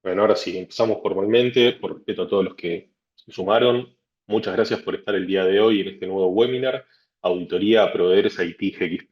Bueno, ahora sí, empezamos formalmente, por respeto a todos los que se sumaron. Muchas gracias por estar el día de hoy en este nuevo webinar, Auditoría a Proveedores IT GX.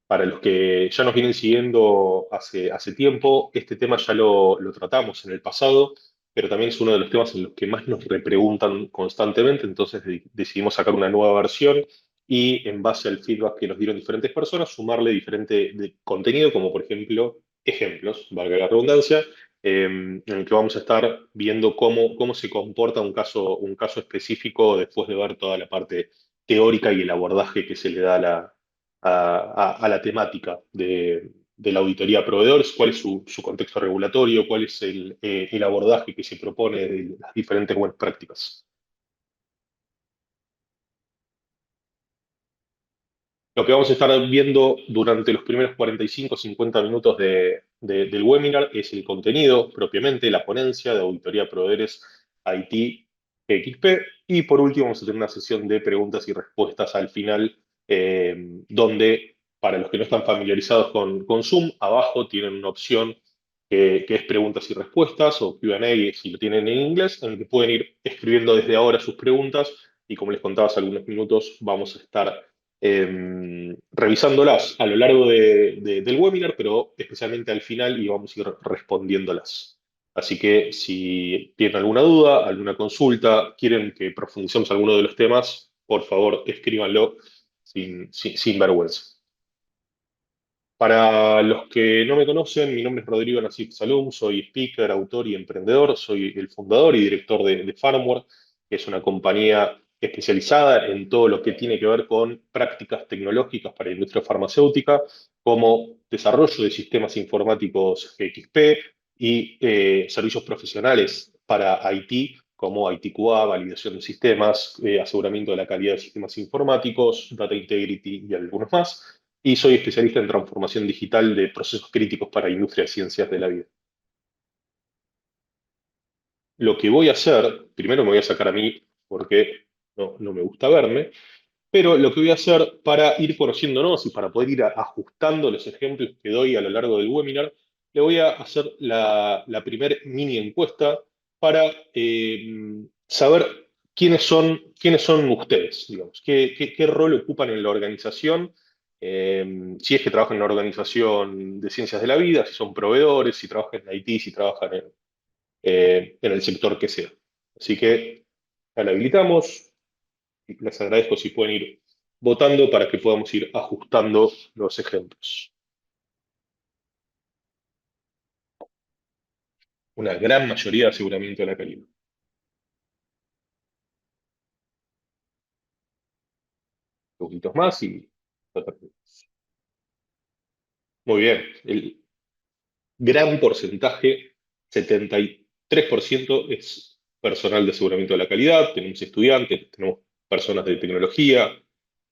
Para los que ya nos vienen siguiendo hace tiempo, este tema ya lo tratamos en el pasado, pero también es uno de los temas en los que más nos repreguntan constantemente, entonces decidimos sacar una nueva versión y en base al feedback que nos dieron diferentes personas, sumarle diferente contenido, como por ejemplo ejemplos, valga la redundancia, en el que vamos a estar viendo cómo se comporta un caso específico después de ver toda la parte teórica y el abordaje que se le da a la temática de la auditoría a proveedores, cuál es su contexto regulatorio, cuál es el abordaje que se propone de las diferentes buenas prácticas. Lo que vamos a estar viendo durante los primeros 45 o 50 minutos del webinar es el contenido propiamente, la ponencia de auditoría a proveedores IT XP, y por último vamos a tener una sesión de preguntas y respuestas al final, donde para los que no están familiarizados con Zoom, abajo tienen una opción que es preguntas y respuestas o Q&A si lo tienen en inglés, en el que pueden ir escribiendo desde ahora sus preguntas y como les contaba hace algunos minutos, vamos a estar revisándolas a lo largo del webinar, pero especialmente al final y vamos a ir respondiéndolas. Así que si tienen alguna duda, alguna consulta, quieren que profundicemos alguno de los temas, por favor escríbanlo sin vergüenza. Para los que no me conocen, mi nombre es Rodrigo Nassif Salum, soy speaker, autor y emprendedor, soy el fundador y director de Farmware, que es una compañía especializada en todo lo que tiene que ver con prácticas tecnológicas para la industria farmacéutica, como desarrollo de sistemas informáticos XP y servicios profesionales para IT, como ITQA, validación de sistemas, aseguramiento de la calidad de sistemas informáticos, data integrity y algunos más, y soy especialista en transformación digital de procesos críticos para la industria de ciencias de la vida. Lo que voy a hacer, primero me voy a sacar a mí porque no me gusta verme, pero lo que voy a hacer para ir conociéndonos y para poder ir ajustando los ejemplos que doy a lo largo del webinar, le voy a hacer la primer mini encuesta para saber quiénes son ustedes, digamos, qué rol ocupan en la organización, si es que trabajan en una organización de ciencias de la vida, si son proveedores, si trabajan en IT, si trabajan en el sector que sea. Así que la habilitamos y les agradezco si pueden ir votando para que podamos ir ajustando los ejemplos. Una gran mayoría de aseguramiento de la calidad. Un poquitos más y... Muy bien. El gran porcentaje, 73%, es personal de aseguramiento de la calidad. Tenemos estudiantes, tenemos personas de tecnología,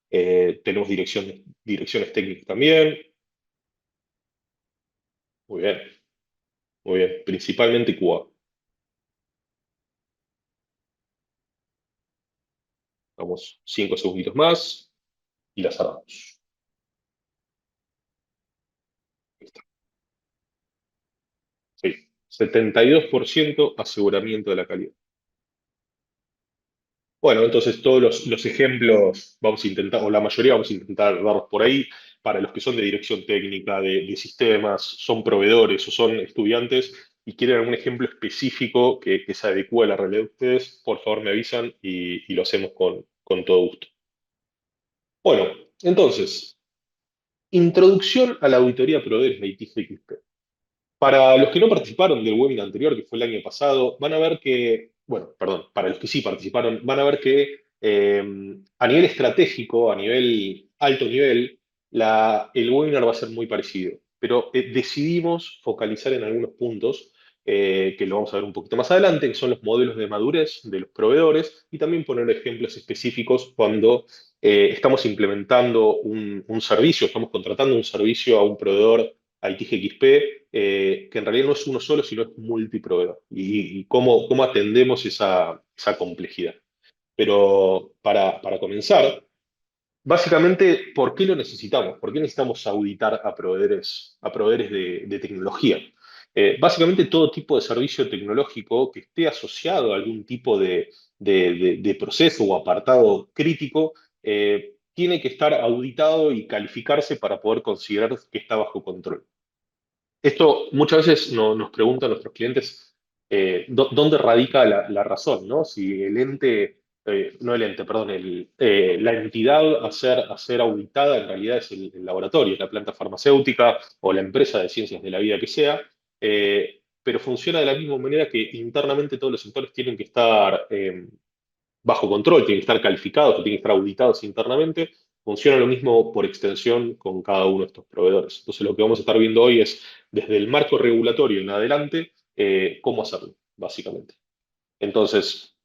tenemos direcciones técnicas también. Muy bien, muy bien. Principalmente QA. Vamos 5 segunditos más y las cerramos. Ahí está. Sí. 72% aseguramiento de la calidad. Bueno, entonces todos los ejemplos vamos a intentar, o la mayoría vamos a intentar darlos por ahí. Para los que son de dirección técnica, de sistemas, son proveedores o son estudiantes y quieren algún ejemplo específico que se adecue a la realidad de ustedes, por favor me avisan y lo hacemos con todo gusto. Bueno, entonces, introducción a la auditoría de proveedores de ITGXP. Para los que no participaron del webinar anterior, que fue el año pasado, van a ver que, bueno, perdón, para los que sí participaron, van a ver que a nivel estratégico, a nivel alto nivel, el webinar va a ser muy parecido, pero decidimos focalizar en algunos puntos que lo vamos a ver un poquito más adelante, que son los modelos de madurez de los proveedores y también poner ejemplos específicos cuando estamos implementando un servicio, estamos contratando un servicio a un proveedor ITGXP, que en realidad no es uno solo, sino es multiproveedor, y cómo atendemos esa complejidad. Pero para comenzar, básicamente, ¿por qué lo necesitamos? ¿Por qué necesitamos auditar a proveedores de tecnología? Básicamente todo tipo de servicio tecnológico que esté asociado a algún tipo de proceso o apartado crítico, tiene que estar auditado y calificarse para poder considerar que está bajo control. Esto muchas veces nos preguntan nuestros clientes dónde radica la razón, ¿no? Si el ente, no el ente, perdón, la entidad a ser auditada en realidad es el laboratorio, la planta farmacéutica o la empresa de ciencias de la vida que sea, pero funciona de la misma manera que internamente todos los sectores tienen que estar bajo control, tienen que estar calificados, que tienen que estar auditados internamente. Funciona lo mismo por extensión con cada uno de estos proveedores. Entonces, lo que vamos a estar viendo hoy es, desde el marco regulatorio en adelante, cómo hacerlo, básicamente. Entonces,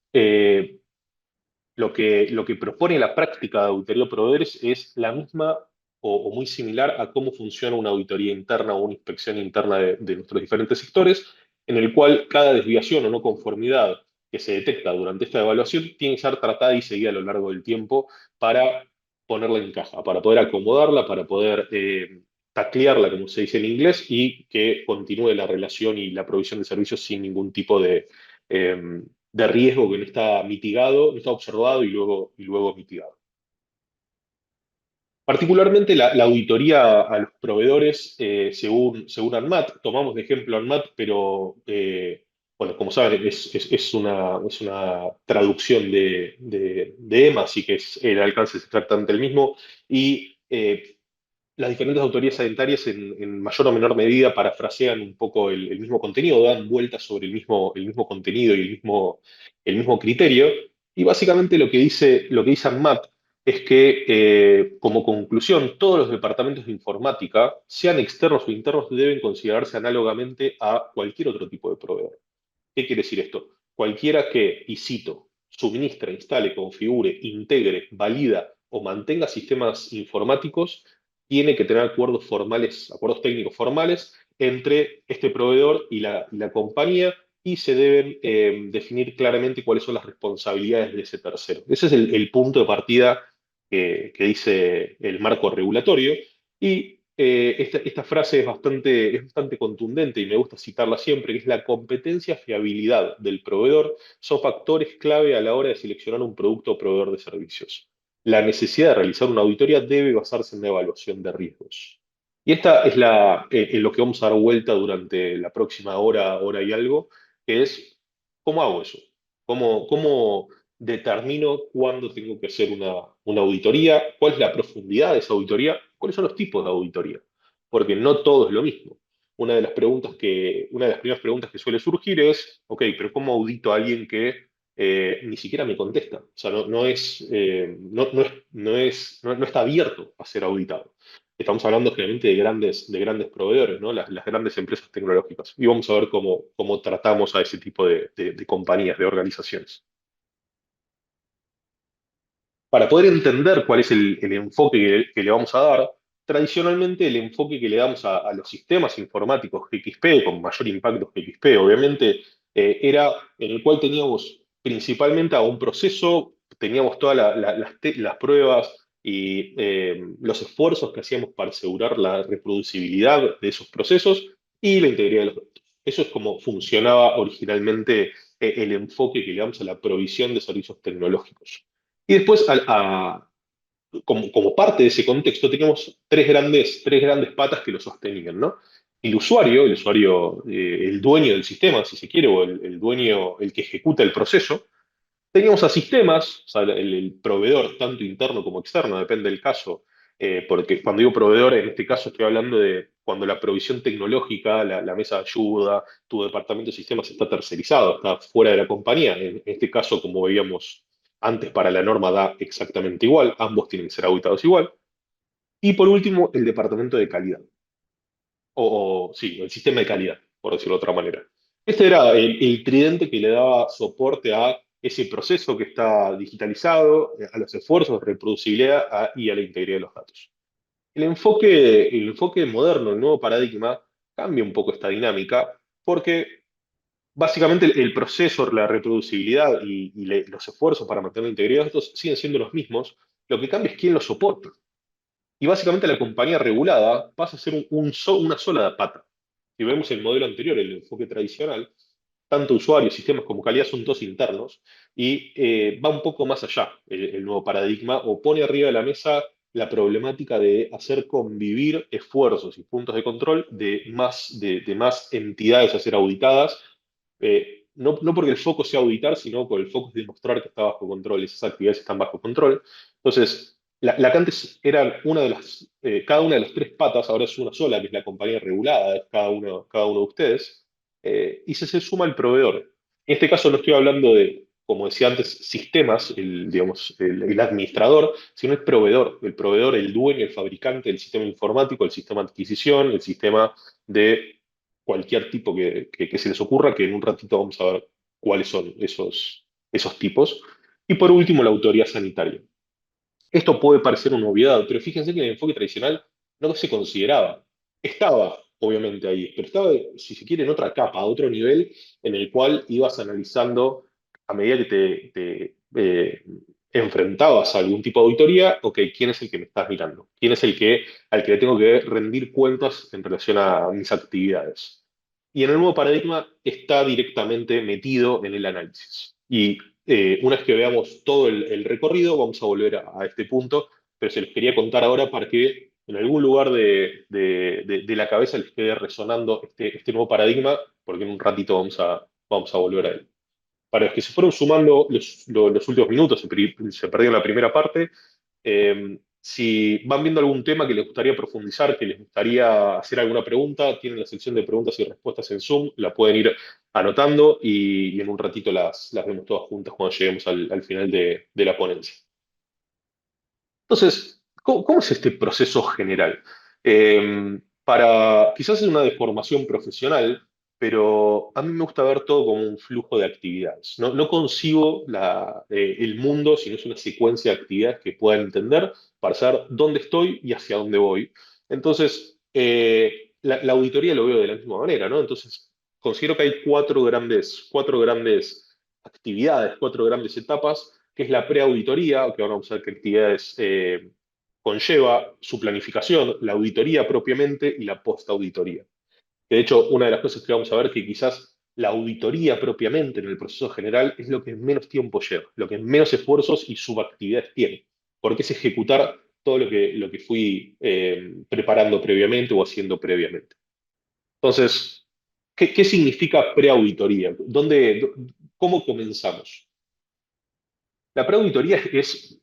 lo que propone la práctica de auditoría de proveedores es la misma o muy similar a cómo funciona una auditoría interna o una inspección interna de nuestros diferentes sectores, en el cual cada desviación o no conformidad que se detecta durante esta evaluación tiene que ser tratada y seguida a lo largo del tiempo para ponerla en caja, para poder acomodarla, para poder taclearla, como se dice en inglés, y que continúe la relación y la provisión de servicios sin ningún tipo de riesgo que no está mitigado, no está observado y luego mitigado. Particularmente la auditoría a los proveedores, según ANMAT, tomamos de ejemplo ANMAT, pero bueno, como saben, es una traducción de EMA, así que el alcance es exactamente el mismo, y las diferentes autoridades sanitarias en mayor o menor medida parafrasean un poco el mismo contenido, dan vueltas sobre el mismo contenido y el mismo criterio. Y básicamente lo que dice ANMAT es que, como conclusión, todos los departamentos de informática, sean externos o internos, deben considerarse análogamente a cualquier otro tipo de proveedor. ¿Qué quiere decir esto? Cualquiera que, y cito, suministre, instale, configure, integre, valida o mantenga sistemas informáticos, tiene que tener acuerdos formales, acuerdos técnicos formales entre este proveedor y la compañía, y se deben definir claramente cuáles son las responsabilidades de ese tercero. Ese es el punto de partida que dice el marco regulatorio. Y esta frase es bastante contundente y me gusta citarla siempre, que es: la competencia, fiabilidad del proveedor son factores clave a la hora de seleccionar un producto o proveedor de servicios. La necesidad de realizar una auditoría debe basarse en la evaluación de riesgos. Y esta es en lo que vamos a dar vuelta durante la próxima hora, hora y algo, que es: ¿cómo hago eso? ¿Cómo determino cuándo tengo que hacer una auditoría? ¿Cuál es la profundidad de esa auditoría? ¿Cuáles son los tipos de auditoría? Porque no todo es lo mismo. Una de las primeras preguntas que suele surgir es: ok, pero ¿cómo audito a alguien que ni siquiera me contesta? O sea, no está abierto a ser auditado. Estamos hablando generalmente de grandes proveedores, ¿no? Las grandes empresas tecnológicas. Y vamos a ver cómo tratamos a ese tipo de compañías, de organizaciones. Para poder entender cuál es el enfoque que le vamos a dar, tradicionalmente el enfoque que le damos a los sistemas informáticos GXP, con mayor impacto GXP, obviamente, era en el cual teníamos principalmente a un proceso, teníamos todas las pruebas y los esfuerzos que hacíamos para asegurar la reproducibilidad de esos procesos y la integridad de los datos. Eso es como funcionaba originalmente el enfoque que le damos a la provisión de servicios tecnológicos. Y después, como parte de ese contexto, teníamos tres grandes patas que lo sostenían, ¿no? El usuario, el dueño del sistema, si se quiere, o el dueño, el que ejecuta el proceso. Teníamos a sistemas, o sea, el proveedor, tanto interno como externo, depende del caso, porque cuando digo proveedor, en este caso estoy hablando de cuando la provisión tecnológica, la mesa de ayuda, tu departamento de sistemas está tercerizado, está fuera de la compañía. En este caso, como veíamos antes, para la norma da exactamente igual, ambos tienen que ser auditados igual. Y por último, el departamento de calidad, sí, el sistema de calidad, por decirlo de otra manera. Este era el tridente que le daba soporte a ese proceso que está digitalizado, a los esfuerzos de reproducibilidad y a la integridad de los datos. El enfoque moderno, el nuevo paradigma, cambia un poco esta dinámica porque básicamente el proceso, la reproducibilidad y los esfuerzos para mantener la integridad de los datos siguen siendo los mismos. Lo que cambia es quién los soporta. Y básicamente la compañía regulada pasa a ser una sola pata. si vemos el modelo anterior, el enfoque tradicional, tanto usuarios, sistemas como calidad son todos internos y va un poco más allá el nuevo paradigma o pone arriba de la mesa la problemática de hacer convivir esfuerzos y puntos de control de más entidades a ser auditadas. No porque el foco sea auditar, sino por el foco es demostrar que está bajo control, esas actividades están bajo control. Entonces, la que antes era cada una de las tres patas, ahora es una sola, que es la compañía regulada, es cada uno de ustedes, y se suma el proveedor. En este caso no estoy hablando de, como decía antes, sistemas, digamos, el administrador, sino el proveedor, el dueño, el fabricante del sistema informático, el sistema de adquisición, el sistema de cualquier tipo que se les ocurra, que en un ratito vamos a ver cuáles son esos tipos. Y por último, la autoridad sanitaria. Esto puede parecer una obviedad, pero fíjense que en el enfoque tradicional no se consideraba. Estaba, obviamente, ahí, pero estaba, si se quiere, en otra capa, a otro nivel, en el cual ibas analizando a medida que enfrentabas a algún tipo de auditoría, ok, ¿quién es el que me estás mirando? ¿Quién es al que le tengo que rendir cuentas en relación a mis actividades? Y en el nuevo paradigma está directamente metido en el análisis. Y una vez que veamos todo el recorrido, vamos a volver a este punto, pero se los quería contar ahora para que en algún lugar de la cabeza les quede resonando este nuevo paradigma, porque en un ratito vamos a volver a él. Para los que se fueron sumando los últimos minutos, se perdió la primera parte, si van viendo algún tema que les gustaría profundizar, que les gustaría hacer alguna pregunta, tienen la sección de preguntas y respuestas en Zoom, la pueden ir anotando y en un ratito las vemos todas juntas cuando lleguemos al final de la ponencia. Entonces, ¿cómo es este proceso general? Quizás es una deformación profesional, pero a mí me gusta ver todo como un flujo de actividades. No concibo el mundo, sino es una secuencia de actividades que pueda entender para saber dónde estoy y hacia dónde voy. Entonces, la auditoría lo veo de la misma manera, ¿no? Entonces, considero que hay cuatro grandes actividades, cuatro grandes etapas que es la preauditoría, que ahora vamos a ver qué actividades conlleva, su planificación, la auditoría propiamente y la postauditoría. Que de hecho, una de las cosas que vamos a ver que quizás la auditoría propiamente en el proceso general es lo que menos tiempo lleva, lo que menos esfuerzos y subactividades tiene, porque es ejecutar todo lo que fui preparando previamente o haciendo previamente. Entonces, ¿qué significa preauditoría? ¿Cómo comenzamos? La preauditoría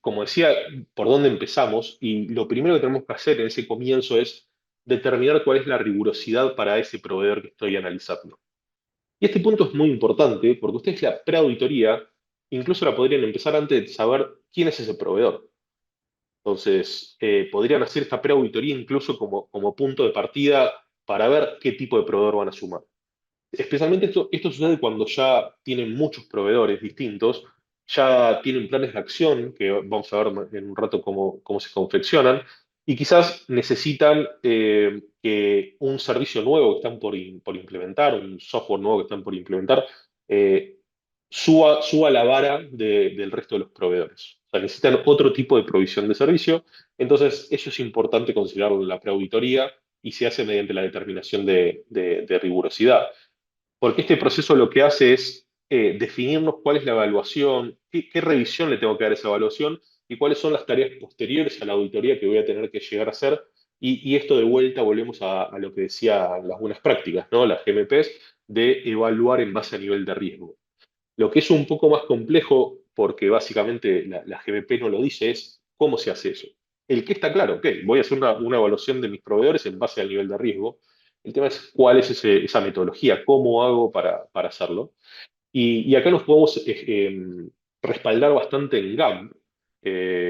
como decía, por dónde empezamos y lo primero que tenemos que hacer en ese comienzo es determinar cuál es la rigurosidad para ese proveedor que estoy analizando. Y este punto es muy importante porque ustedes la preauditoría incluso la podrían empezar antes de saber quién es ese proveedor. Entonces, podrían hacer esta preauditoría incluso como punto de partida para ver qué tipo de proveedor van a sumar. Especialmente esto sucede cuando ya tienen muchos proveedores distintos, ya tienen planes de acción, que vamos a ver en un rato cómo se confeccionan, y quizás necesitan que un servicio nuevo que están por implementar, un software nuevo que están por implementar, eh, suba la vara del resto de los proveedores. O sea, necesitan otro tipo de provisión de servicio, entonces eso es importante considerarlo en la preauditoría y se hace mediante la determinación de rigurosidad. Porque este proceso lo que hace es definirnos cuál es la evaluación, qué revisión le tengo que dar a esa evaluación y cuáles son las tareas posteriores a la auditoría que voy a tener que llegar a hacer. Y esto de vuelta volvemos a lo que decía las buenas prácticas, ¿no? Las GMPs, de evaluar en base a nivel de riesgo. Lo que es un poco más complejo, porque básicamente la GBP no lo dice, es cómo se hace eso. El que está claro, ok, voy a hacer una evaluación de mis proveedores en base al nivel de riesgo. El tema es cuál es esa metodología, cómo hago para hacerlo. Y acá nos podemos respaldar bastante en GAMP.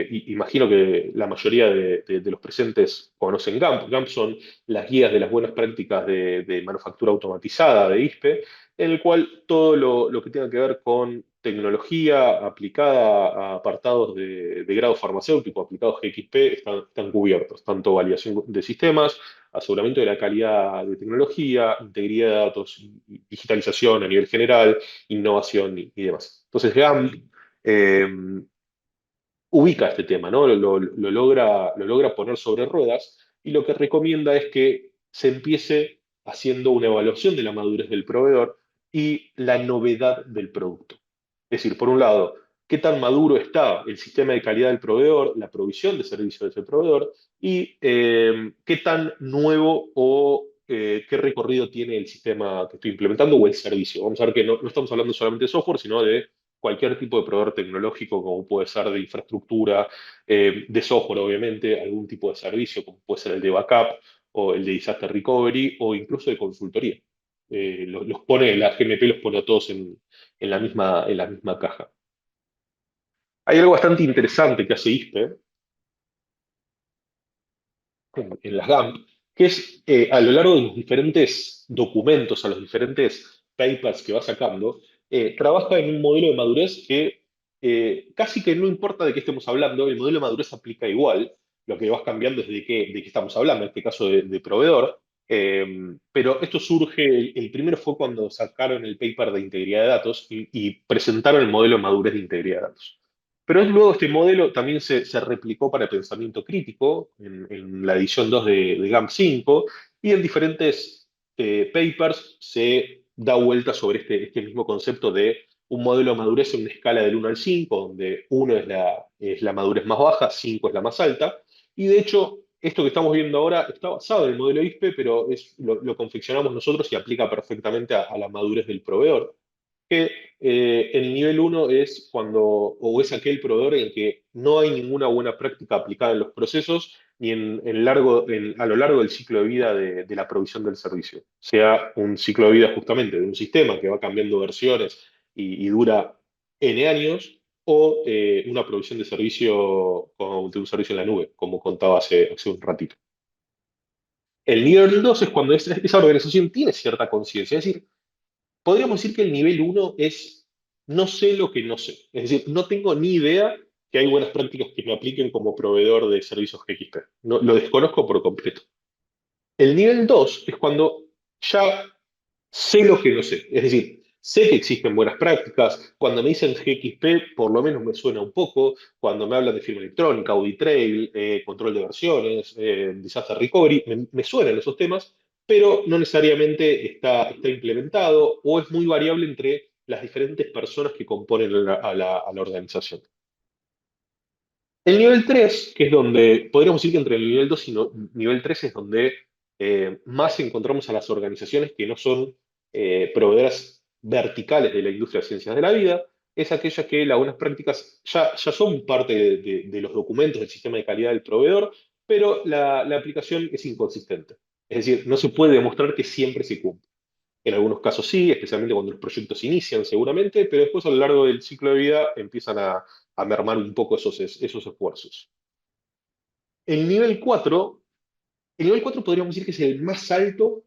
Imagino que la mayoría de los presentes conocen GAMP. GAMP son las guías de las buenas prácticas de manufactura automatizada de ISPE, en el cual todo lo que tenga que ver con tecnología aplicada a apartados de grado farmacéutico, aplicados GXP, están cubiertos, tanto validación de sistemas, aseguramiento de la calidad de tecnología, integridad de datos, digitalización a nivel general, innovación y demás. Entonces, GAMP eh, ubica este tema, ¿no? Lo logra poner sobre ruedas y lo que recomienda es que se empiece haciendo una evaluación de la madurez del proveedor y la novedad del producto. Es decir, por un lado, qué tan maduro está el sistema de calidad del proveedor, la provisión de servicios de ese proveedor y qué tan nuevo o qué recorrido tiene el sistema que estoy implementando o el servicio. Vamos a ver que no estamos hablando solamente de software, sino de cualquier tipo de proveedor tecnológico, como puede ser de infraestructura, de software, obviamente, algún tipo de servicio, como puede ser el de backup o el de disaster recovery o incluso de consultoría. Los pone, la GMP los pone a todos en la misma caja. Hay algo bastante interesante que hace ISPE en las GAMP, que es a lo largo de los diferentes documentos, a los diferentes papers que va sacando, trabaja en un modelo de madurez que casi que no importa de qué estemos hablando, el modelo de madurez aplica igual, lo que vas cambiando es de qué estamos hablando, en este caso de proveedor, pero esto surge, el primero fue cuando sacaron el paper de integridad de datos y presentaron el modelo de madurez de integridad de datos. Pero luego este modelo también se replicó para pensamiento crítico en la edición 2 de GAMP 5 y en diferentes papers se da vuelta sobre este mismo concepto de un modelo de madurez en una escala del 1 al 5 donde 1 es la madurez más baja, 5 es la más alta. Y de hecho, esto que estamos viendo ahora está basado en el modelo ISPE, pero lo confeccionamos nosotros y aplica perfectamente a la madurez del proveedor que el nivel uno es cuando, o es aquel proveedor en el que no hay ninguna buena práctica aplicada en los procesos ni a lo largo del ciclo de vida de la provisión del servicio. Sea un ciclo de vida justamente de un sistema que va cambiando versiones y dura N años, o una provisión de servicio de un servicio en la nube, como contaba hace un ratito. El nivel 2 es cuando esa organización tiene cierta conciencia, es decir, podríamos decir que el nivel uno es no sé lo que no sé. Es decir, no tengo ni idea que hay buenas prácticas que me apliquen como proveedor de servicios GXP. No, lo desconozco por completo. El nivel 2 es cuando ya sé lo que no sé. Es decir, sé que existen buenas prácticas. Cuando me dicen GXP, por lo menos me suena un poco. Cuando me hablan de firma electrónica, audit trail, control de versiones, disaster recovery, me suenan esos temas, pero no necesariamente está implementado o es muy variable entre las diferentes personas que componen a la organización. El nivel 3 que es donde, podríamos decir que entre el nivel 2 y nivel 3 es donde más encontramos a las organizaciones que no son proveedoras verticales de la industria de ciencias de la vida, es aquella que las buenas prácticas ya son parte de los documentos del sistema de calidad del proveedor, pero la aplicación es inconsistente. Es decir, no se puede demostrar que siempre se cumple. En algunos casos sí, especialmente cuando los proyectos inician seguramente, pero después a lo largo del ciclo de vida empiezan a mermar un poco esos esfuerzos. El nivel 4 el nivel 4 podríamos decir que es el más alto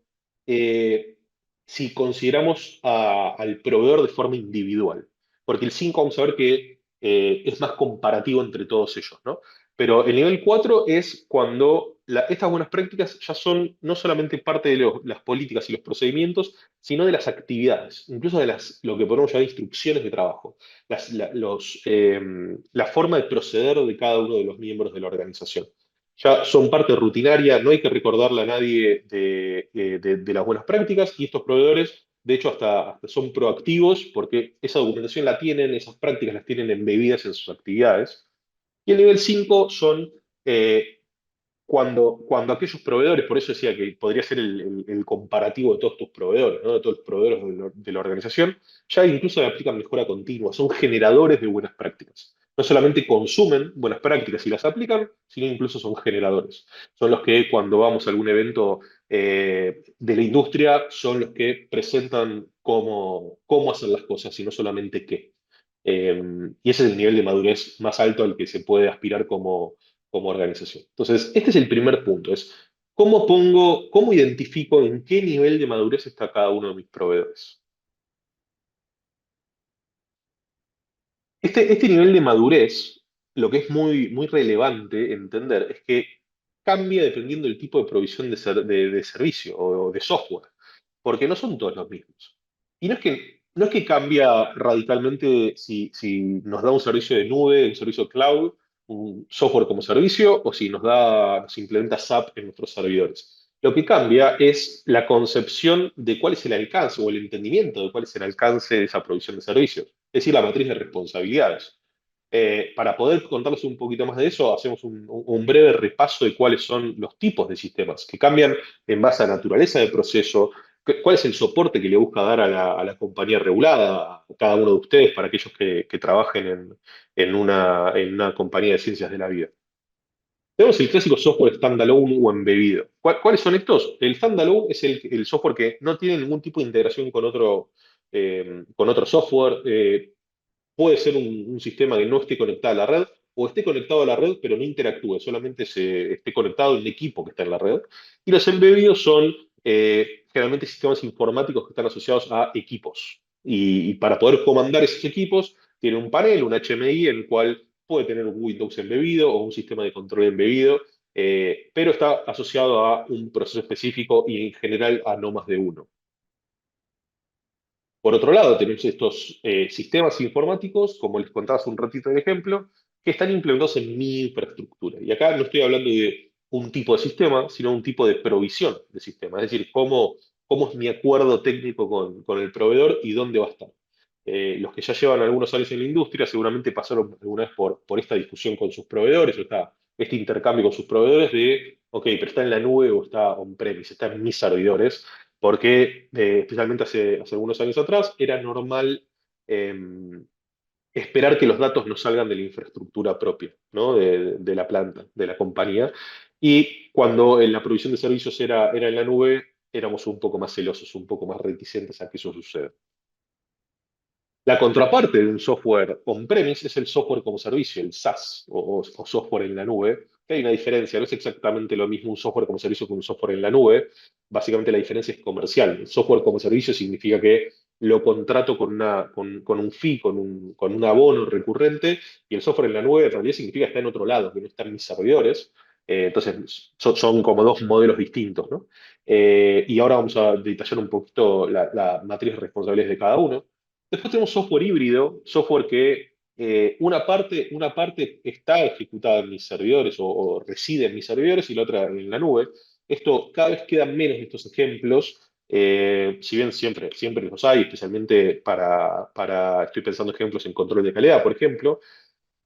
eh, si consideramos al proveedor de forma individual, porque el 5 vamos a ver que es más comparativo entre todos ellos, ¿no? Pero el nivel 4 es cuando estas buenas prácticas ya son no solamente parte de las políticas y los procedimientos, sino de las actividades, incluso de lo que podemos llamar instrucciones de trabajo, la forma de proceder de cada uno de los miembros de la organización ya son parte rutinaria, no hay que recordarle a nadie de las buenas prácticas y estos proveedores, de hecho, hasta son proactivos porque esa documentación la tienen, esas prácticas las tienen embebidas en sus actividades. Y el nivel 5 son cuando aquellos proveedores, por eso decía que podría ser el comparativo de todos tus proveedores, ¿no? De todos los proveedores de la organización, ya incluso le aplican mejora continua, son generadores de buenas prácticas. No solamente consumen buenas prácticas y las aplican, sino incluso son generadores. Son los que cuando vamos a algún evento de la industria, son los que presentan cómo hacer las cosas y no solamente qué. Y ese es el nivel de madurez más alto al que se puede aspirar como organización. Entonces, este es el primer punto, es cómo identifico en qué nivel de madurez está cada uno de mis proveedores. Este nivel de madurez, lo que es muy relevante entender es que cambia dependiendo del tipo de provisión de servicio o de software, porque no son todos los mismos. Y no es que cambia radicalmente si nos da un servicio de nube, un servicio cloud, un software como servicio, o si nos implementa SAP en nuestros servidores. Lo que cambia es la concepción de cuál es el alcance o el entendimiento de cuál es el alcance de esa provisión de servicios, es decir, la matriz de responsabilidades. Para poder contarles un poquito más de eso, hacemos un breve repaso de cuáles son los tipos de sistemas que cambian en base a la naturaleza del proceso, cuál es el soporte que le busca dar a la compañía regulada, a cada uno de ustedes, para aquellos que trabajen en una compañía de ciencias de la vida. Tenemos el clásico software standalone o embebido. ¿Cuáles son estos? El standalone es el software que no tiene ningún tipo de integración con otro software. Puede ser un sistema que no esté conectado a la red o esté conectado a la red pero no interactúe, solamente se esté conectado en un equipo que está en la red. Y los embebidos son generalmente sistemas informáticos que están asociados a equipos. Y para poder comandar esos equipos, tiene un panel, un HMI, en el cual puede tener un Windows embebido o un sistema de control embebido, pero está asociado a un proceso específico y en general a no más de uno. Por otro lado, tenemos estos sistemas informáticos, como les contaba hace un ratito el ejemplo, que están implementados en mi infraestructura. Y acá no estoy hablando de un tipo de sistema, sino un tipo de provisión de sistema. Es decir, cómo es mi acuerdo técnico con el proveedor y dónde va a estar. Los que ya llevan algunos años en la industria seguramente pasaron alguna vez por esta discusión con sus proveedores, o este intercambio con sus proveedores de, ok, pero está en la nube o está on-premise, está en mis servidores porque especialmente hace algunos años atrás era normal eh, esperar que los datos no salgan de la infraestructura propia, ¿no? De la planta, de la compañía. Y cuando la provisión de servicios era en la nube, éramos un poco más celosos, un poco más reticentes a que eso suceda. La contraparte de un software on-premise es el software como servicio, el SaaS o software en la nube. Que hay una diferencia, no es exactamente lo mismo un software como servicio que un software en la nube. Básicamente la diferencia es comercial. El software como servicio significa que lo contrato con un fee, con un abono recurrente, y el software en la nube en realidad significa que está en otro lado, que no está en mis servidores. Entonces son como dos modelos distintos, ¿no? Y ahora vamos a detallar un poquito la matriz de responsabilidades de cada uno. Después tenemos software híbrido, software que una parte está ejecutada en mis servidores o reside en mis servidores y la otra en la nube. Esto cada vez quedan menos de estos ejemplos, si bien siempre los hay, especialmente estoy pensando ejemplos en control de calidad, por ejemplo,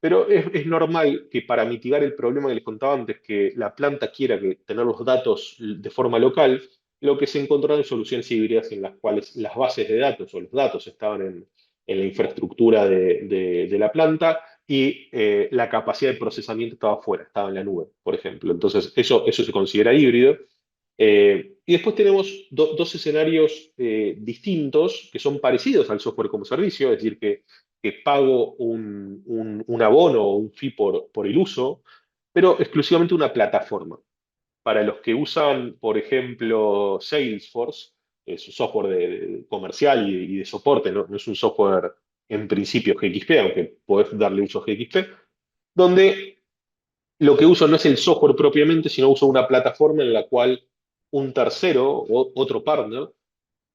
pero es normal que para mitigar el problema que les contaba antes, que la planta quiera tener los datos de forma local, lo que se encontraron en soluciones híbridas en las cuales las bases de datos o los datos estaban en la infraestructura de la planta y la capacidad de procesamiento estaba fuera, estaba en la nube, por ejemplo. Entonces, eso se considera híbrido. Y después tenemos dos escenarios distintos que son parecidos al software como servicio, es decir, que pago un abono o un fee por el uso, pero exclusivamente una plataforma. Para los que usan, por ejemplo, Salesforce, es un software comercial y de soporte, ¿no? No es un software en principio GXP, aunque podés darle uso a GXP, donde lo que uso no es el software propiamente, sino uso una plataforma en la cual un tercero o otro partner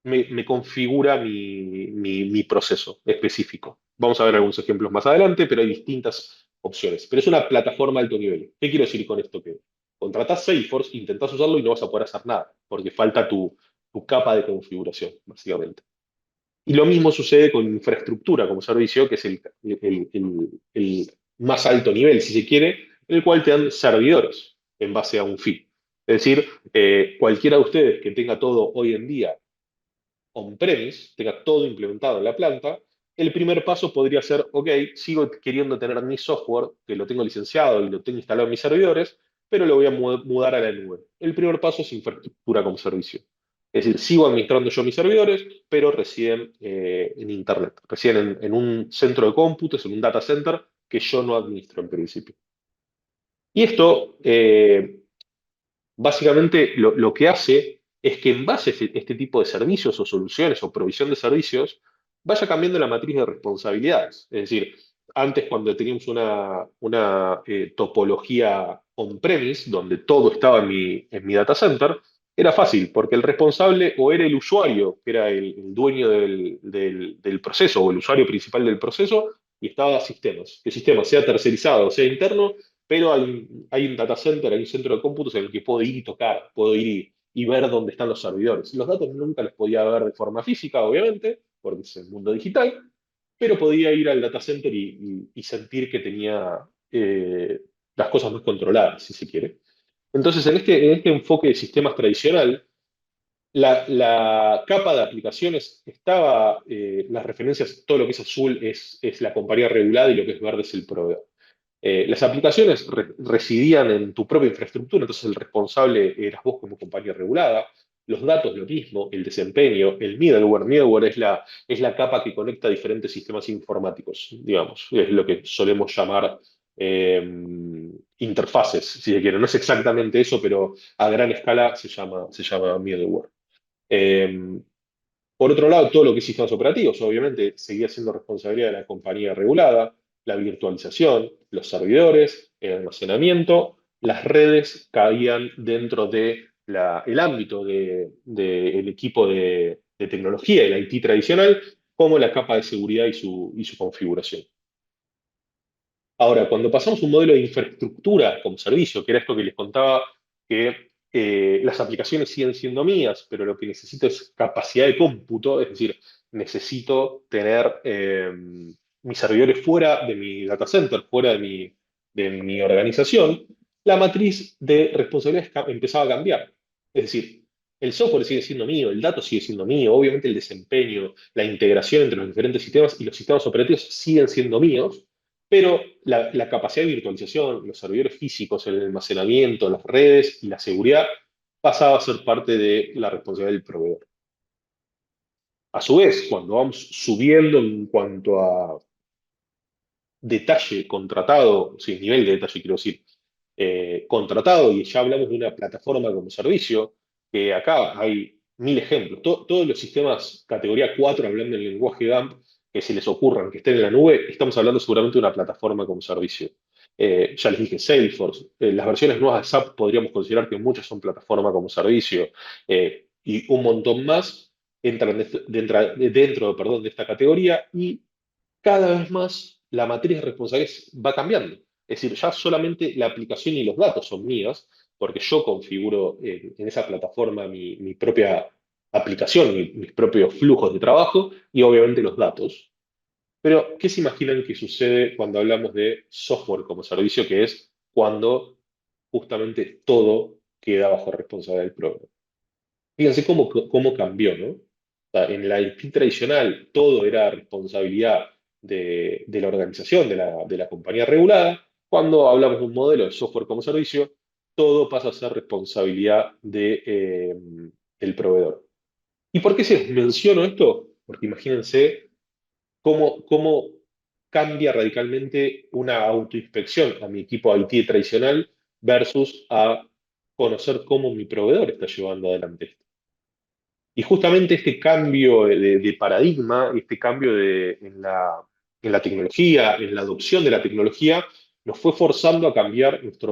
me configura mi proceso específico. Vamos a ver algunos ejemplos más adelante, pero hay distintas opciones. Pero es una plataforma de alto nivel. ¿Qué quiero decir con esto? Que contratás Salesforce, intentás usarlo y no vas a poder hacer nada, porque falta tu capa de configuración, básicamente. Y lo mismo sucede con infraestructura como servicio, que es el más alto nivel, si se quiere, en el cual te dan servidores en base a un fee. Es decir, cualquiera de ustedes que tenga todo hoy en día on-premise, tenga todo implementado en la planta, el primer paso podría ser, ok, sigo queriendo tener mi software, que lo tengo licenciado y lo tengo instalado en mis servidores, pero lo voy a mudar a la nube. El primer paso es infraestructura como servicio. Es decir, sigo administrando yo mis servidores, pero residen en Internet, residen en un centro de cómputos, en un data center que yo no administro en principio. Y esto básicamente lo que hace es que en base a este tipo de servicios o soluciones o provisión de servicios, vaya cambiando la matriz de responsabilidades. Es decir, antes cuando teníamos una topología on-premise, donde todo estaba en mi data center, era fácil, porque el responsable o era el usuario, que era el dueño del proceso, o el usuario principal del proceso, y estaba sistemas. Que el sistema sea tercerizado o sea interno, pero hay un data center, hay un centro de cómputos en el que puedo ir y tocar, puedo ir y ver dónde están los servidores. Los datos nunca los podía ver de forma física, obviamente, porque es el mundo digital, pero podía ir al data center y sentir que tenía las cosas más controladas, si se quiere. Entonces, en este enfoque de sistemas tradicional, la capa de aplicaciones estaba, las referencias, todo lo que es azul es la compañía regulada y lo que es verde es el proveedor. Las aplicaciones residían en tu propia infraestructura, entonces el responsable eras vos como compañía regulada. Los datos, lo mismo, el desempeño, el middleware. Middleware es la capa que conecta diferentes sistemas informáticos, digamos. Es lo que solemos llamar eh, interfaces, si se quiere. No es exactamente eso, pero a gran escala se llama middleware. Eh, por otro lado, todo lo que es sistemas operativos, obviamente, seguía siendo responsabilidad de la compañía regulada, la virtualización, los servidores, el almacenamiento, las redes caían dentro del ámbito del equipo de tecnología, el IT tradicional, como la capa de seguridad y su configuración. Ahora, cuando pasamos a un modelo de infraestructura como servicio, que era esto que les contaba, que las aplicaciones siguen siendo mías, pero lo que necesito es capacidad de cómputo, es decir, necesito tener mis servidores fuera de mi data center, fuera de mi organización, la matriz de responsabilidades empezaba a cambiar. Es decir, el software sigue siendo mío, el dato sigue siendo mío, obviamente el desempeño, la integración entre los diferentes sistemas y los sistemas operativos siguen siendo míos, pero la capacidad de virtualización, los servidores físicos, el almacenamiento, las redes y la seguridad pasaba a ser parte de la responsabilidad del proveedor. A su vez, cuando vamos subiendo en cuanto a detalle contratado, sí, nivel de detalle quiero decir, contratado, y ya hablamos de una plataforma como servicio, que acá hay mil ejemplos. Todos los sistemas categoría 4 hablando del lenguaje GAMP, que se les ocurran, que estén en la nube, estamos hablando seguramente de una plataforma como servicio. Ya les dije, Salesforce, las versiones nuevas de SAP podríamos considerar que muchas son plataforma como servicio, y un montón más entran dentro, de esta categoría, y cada vez más la matriz de responsabilidades va cambiando. Es decir, ya solamente la aplicación y los datos son míos, porque yo configuro en esa plataforma mi propia aplicación, mis propios flujos de trabajo y obviamente los datos. Pero, ¿qué se imaginan que sucede cuando hablamos de software como servicio, que es cuando justamente todo queda bajo responsabilidad del proveedor? Fíjense cómo cambió, ¿no? O sea, en la IT tradicional todo era responsabilidad de la organización, de la compañía regulada. Cuando hablamos de un modelo de software como servicio, todo pasa a ser responsabilidad del proveedor. ¿Y por qué se menciono esto? Porque imagínense cómo cambia radicalmente una autoinspección a mi equipo IT tradicional versus a conocer cómo mi proveedor está llevando adelante esto. Y justamente este cambio de paradigma, este cambio en la tecnología, en la adopción de la tecnología, nos fue forzando a cambiar nuestra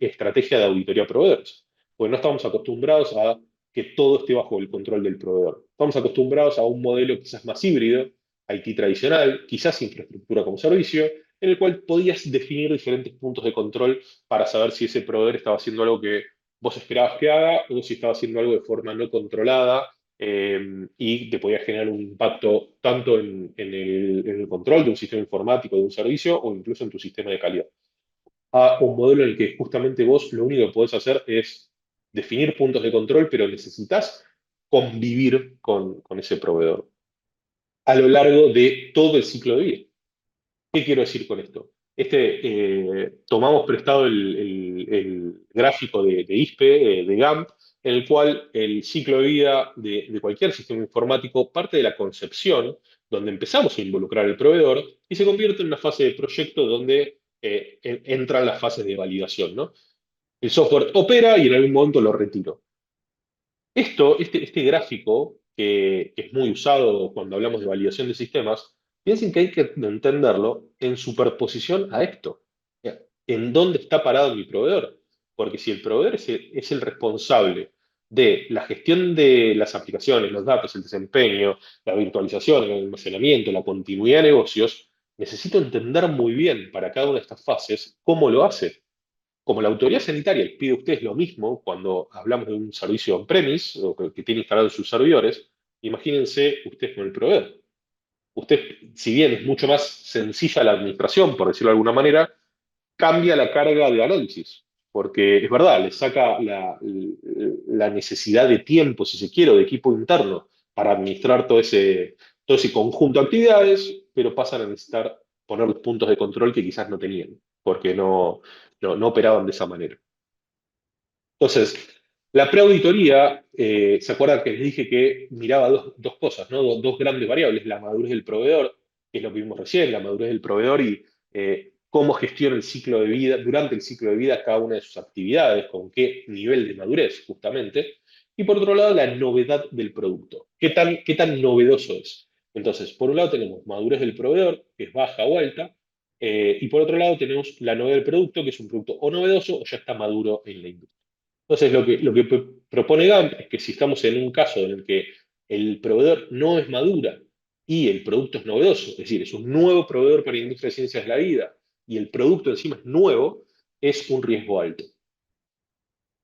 estrategia de auditoría a proveedores. Porque no estamos acostumbrados a que todo esté bajo el control del proveedor. Estamos acostumbrados a un modelo quizás más híbrido, IT tradicional, quizás infraestructura como servicio, en el cual podías definir diferentes puntos de control para saber si ese proveedor estaba haciendo algo que vos esperabas que haga o si estaba haciendo algo de forma no controlada, y te podía generar un impacto tanto en el control de un sistema informático, de un servicio o incluso en tu sistema de calidad. A un modelo en el que justamente vos lo único que podés hacer es definir puntos de control, pero necesitas convivir con ese proveedor a lo largo de todo el ciclo de vida. ¿Qué quiero decir con esto? Tomamos prestado el gráfico de ISPE, de GAMP, en el cual el ciclo de vida de cualquier sistema informático parte de la concepción, donde empezamos a involucrar al proveedor, y se convierte en una fase de proyecto donde entran las fases de validación, ¿no? El software opera y en algún momento lo retiro. Este gráfico, que es muy usado cuando hablamos de validación de sistemas, piensen que hay que entenderlo en superposición a esto. ¿En dónde está parado mi proveedor? Porque si el proveedor es el responsable de la gestión de las aplicaciones, los datos, el desempeño, la virtualización, el almacenamiento, la continuidad de negocios, necesito entender muy bien para cada una de estas fases cómo lo hace. como la autoridad sanitaria les pide a ustedes lo mismo cuando hablamos de un servicio on-premise o que tiene instalado en sus servidores, imagínense ustedes con el proveedor. Usted, si bien es mucho más sencilla la administración, por decirlo de alguna manera, cambia la carga de análisis, porque es verdad, le saca la necesidad de tiempo, si se quiere, o de equipo interno para administrar todo ese conjunto de actividades, pero pasan a necesitar poner los puntos de control que quizás no tenían, porque no operaban de esa manera. Entonces, la preauditoría, ¿se acuerdan que les dije que miraba dos cosas, ¿no? Dos grandes variables, la madurez del proveedor, que es lo que vimos recién, la madurez del proveedor y cómo gestiona el ciclo de vida, durante el ciclo de vida cada una de sus actividades, con qué nivel de madurez, justamente. Y por otro lado, la novedad del producto. Qué tan novedoso es? Entonces, por un lado tenemos madurez del proveedor, que es baja o alta, y por otro lado tenemos la novedad del producto, que es un producto o novedoso o ya está maduro en la industria. Entonces, lo que propone GAMP es que si estamos en un caso en el que el proveedor no es madura y el producto es novedoso, es decir, es un nuevo proveedor para la industria de ciencias de la vida y el producto encima es nuevo, es un riesgo alto.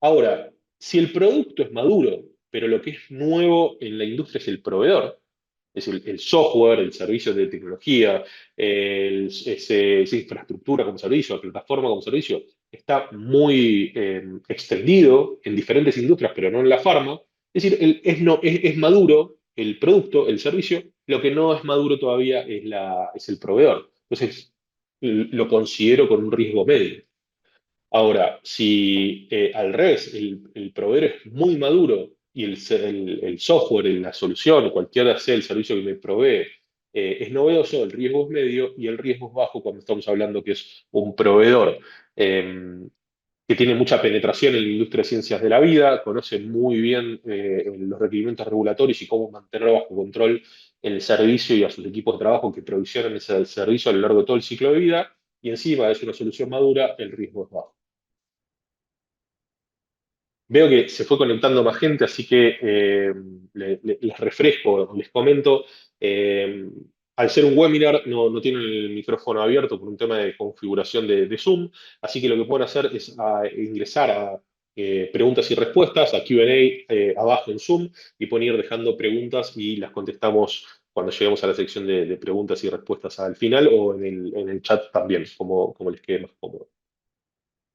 Ahora, si el producto es maduro, pero lo que es nuevo en la industria es el proveedor, es el software, el servicio de tecnología, esa infraestructura como servicio, la plataforma como servicio, está muy extendido en diferentes industrias, pero no en la farma. Es decir, es maduro el producto, el servicio, lo que no es maduro todavía es el proveedor. Entonces, lo considero con un riesgo medio. Ahora, si al revés, el proveedor es muy maduro y el software, la solución, cualquiera sea el servicio que me provee, es novedoso, el riesgo es medio y el riesgo es bajo cuando estamos hablando que es un proveedor que tiene mucha penetración en la industria de ciencias de la vida, conoce muy bien los requerimientos regulatorios y cómo mantener bajo control el servicio y a sus equipos de trabajo que provisionan ese servicio a lo largo de todo el ciclo de vida, y encima es una solución madura, el riesgo es bajo. Veo que se fue conectando más gente, así que les refresco, les comento. eh, Al ser un webinar, no tienen el micrófono abierto por un tema de configuración de Zoom, así que lo que pueden hacer es ingresar a preguntas y respuestas, a Q&A abajo en Zoom, y pueden ir dejando preguntas y las contestamos cuando lleguemos a la sección de preguntas y respuestas al final o en el chat también, como les quede más cómodo.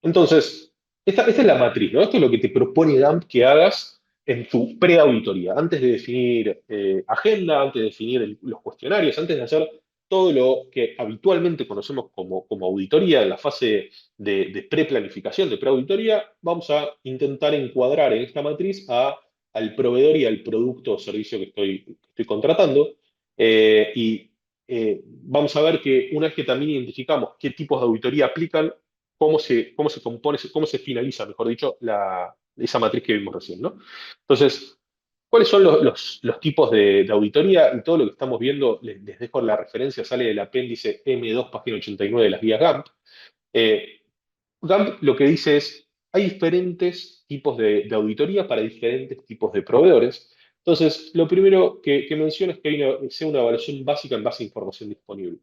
Entonces, esta es la matriz, ¿no? Esto es lo que te propone GAMP que hagas en tu preauditoría, antes de definir agenda, antes de definir los cuestionarios, antes de hacer todo lo que habitualmente conocemos como auditoría, en la fase de preplanificación, de preauditoría, vamos a intentar encuadrar en esta matriz al proveedor y al producto o servicio que estoy contratando. Y vamos a ver que una vez que también identificamos qué tipos de auditoría aplican, cómo se compone, cómo se finaliza, mejor dicho, esa matriz que vimos recién, ¿no? Entonces, ¿cuáles son los tipos de auditoría? Y todo lo que estamos viendo, les dejo la referencia, sale del apéndice M2, página 89 de las guías GAMP. Eh, GAMP lo que dice es, hay diferentes tipos de auditoría para diferentes tipos de proveedores. Entonces, lo primero que menciona es que sea una evaluación básica en base a información disponible.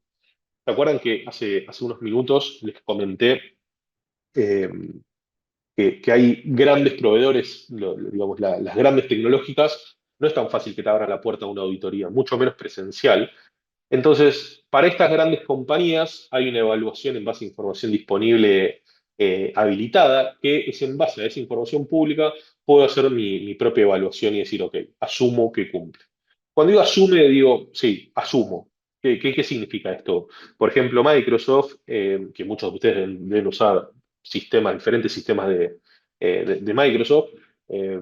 ¿Se acuerdan que hace unos minutos les comenté eh, que hay grandes proveedores, digamos, las grandes tecnológicas, no es tan fácil que te abran la puerta a una auditoría, mucho menos presencial? Entonces, para estas grandes compañías hay una evaluación en base a información disponible habilitada, que es en base a esa información pública, puedo hacer mi propia evaluación y decir, ok, asumo que cumple. Cuando digo asume, digo, sí, asumo. ¿Qué significa esto? Por ejemplo, Microsoft, que muchos de ustedes deben usar diferentes sistemas de Microsoft, eh,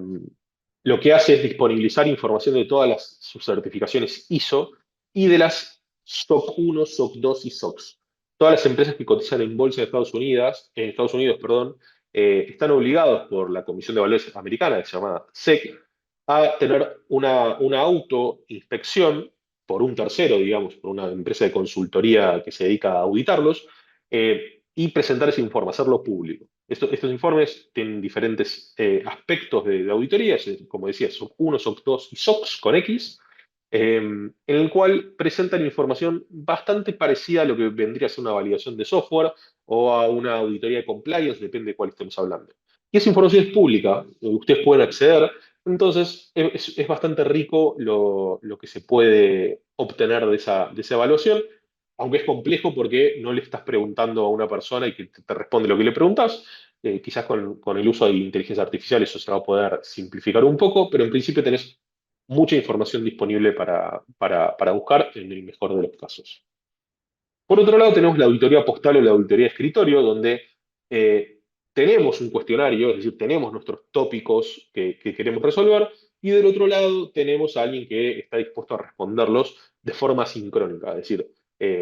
lo que hace es disponibilizar información de todas sus certificaciones ISO y de las SOC 1, SOC 2 y SOX. Todas las empresas que cotizan en bolsa de Estados Unidos, perdón, están obligados por la Comisión de Valores Americana, que se llama SEC, a tener una autoinspección por un tercero, digamos, por una empresa de consultoría que se dedica a auditarlos, y presentar ese informe, hacerlo público. Estos informes tienen diferentes aspectos de auditoría, como decía, SOC 1, SOC 2 y SOX con X. en el cual presentan información bastante parecida a lo que vendría a ser una validación de software o a una auditoría de compliance, depende de cuál estemos hablando. Y esa información es pública, ustedes pueden acceder, entonces es bastante rico lo que se puede obtener de esa evaluación, aunque es complejo porque no le estás preguntando a una persona y que te responde lo que le preguntas. Quizás con el uso de la inteligencia artificial eso se va a poder simplificar un poco, pero en principio tenés mucha información disponible para buscar en el mejor de los casos. Por otro lado, tenemos la auditoría postal o la auditoría de escritorio, donde eh, tenemos un cuestionario, es decir, tenemos nuestros tópicos que queremos resolver, y del otro lado tenemos a alguien que está dispuesto a responderlos de forma sincrónica, es decir,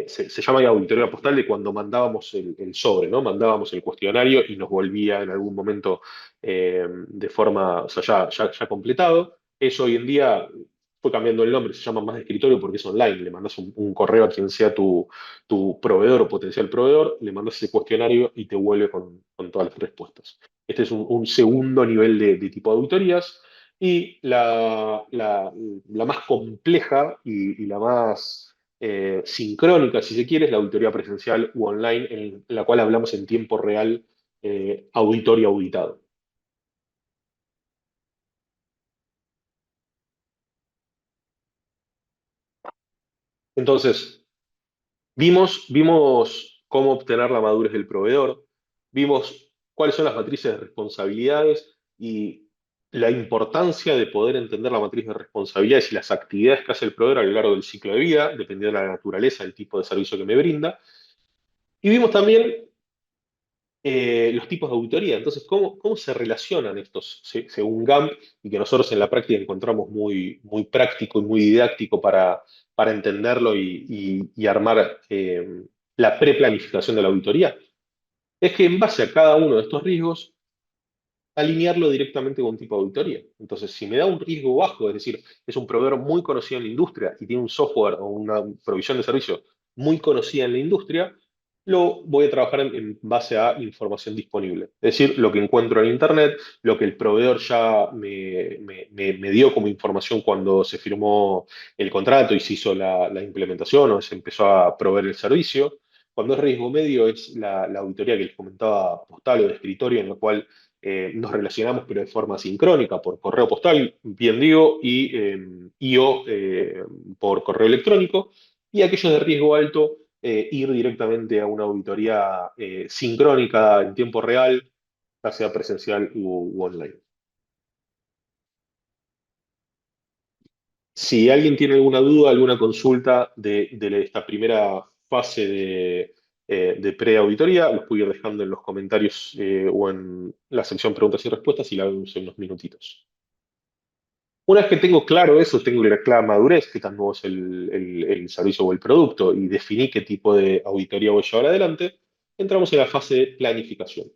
se llama auditoría postal de cuando mandábamos el sobre, ¿no? Mandábamos el cuestionario y nos volvía en algún momento de forma, o sea, ya completado. Eso hoy en día fue cambiando el nombre, se llama más de escritorio porque es online, le mandas un correo a quien sea tu proveedor o potencial proveedor, le mandas ese cuestionario y te vuelve con todas las respuestas. Este es un segundo nivel de tipo de auditorías. Y la más compleja y la más sincrónica, si se quiere, es la auditoría presencial u online, en la cual hablamos en tiempo real, auditor y auditado. Entonces, vimos cómo obtener la madurez del proveedor, vimos cuáles son las matrices de responsabilidades y la importancia de poder entender la matriz de responsabilidades y las actividades que hace el proveedor a lo largo del ciclo de vida, dependiendo de la naturaleza del tipo de servicio que me brinda. Y vimos también los tipos de auditoría. Entonces, cómo se relacionan estos según GAMP y que nosotros en la práctica encontramos muy práctico y muy didáctico para entenderlo y armar la preplanificación de la auditoría? Es que en base a cada uno de estos riesgos, alinearlo directamente con un tipo de auditoría. Entonces, si me da un riesgo bajo, es decir, es un proveedor muy conocido en la industria y tiene un software o una provisión de servicio muy conocida en la industria, lo voy a trabajar en base a información disponible. Es decir, lo que encuentro en Internet, lo que el proveedor ya me dio como información cuando se firmó el contrato y se hizo la implementación o se empezó a proveer el servicio. Cuando es riesgo medio es la auditoría que les comentaba postal o de escritorio, en la cual nos relacionamos, pero de forma sincrónica, por correo postal, bien digo, y o por correo electrónico, y aquellos de riesgo alto, ir directamente a una auditoría sincrónica en tiempo real, ya sea presencial u online. Si alguien tiene alguna duda, alguna consulta de esta primera fase de pre-auditoría, los puedo ir dejando en los comentarios o en la sección preguntas y respuestas y la vemos en unos minutitos. Una vez que tengo claro eso, tengo la clara madurez, qué tan nuevo es el servicio o el producto y definí qué tipo de auditoría voy a llevar adelante, entramos en la fase de planificación.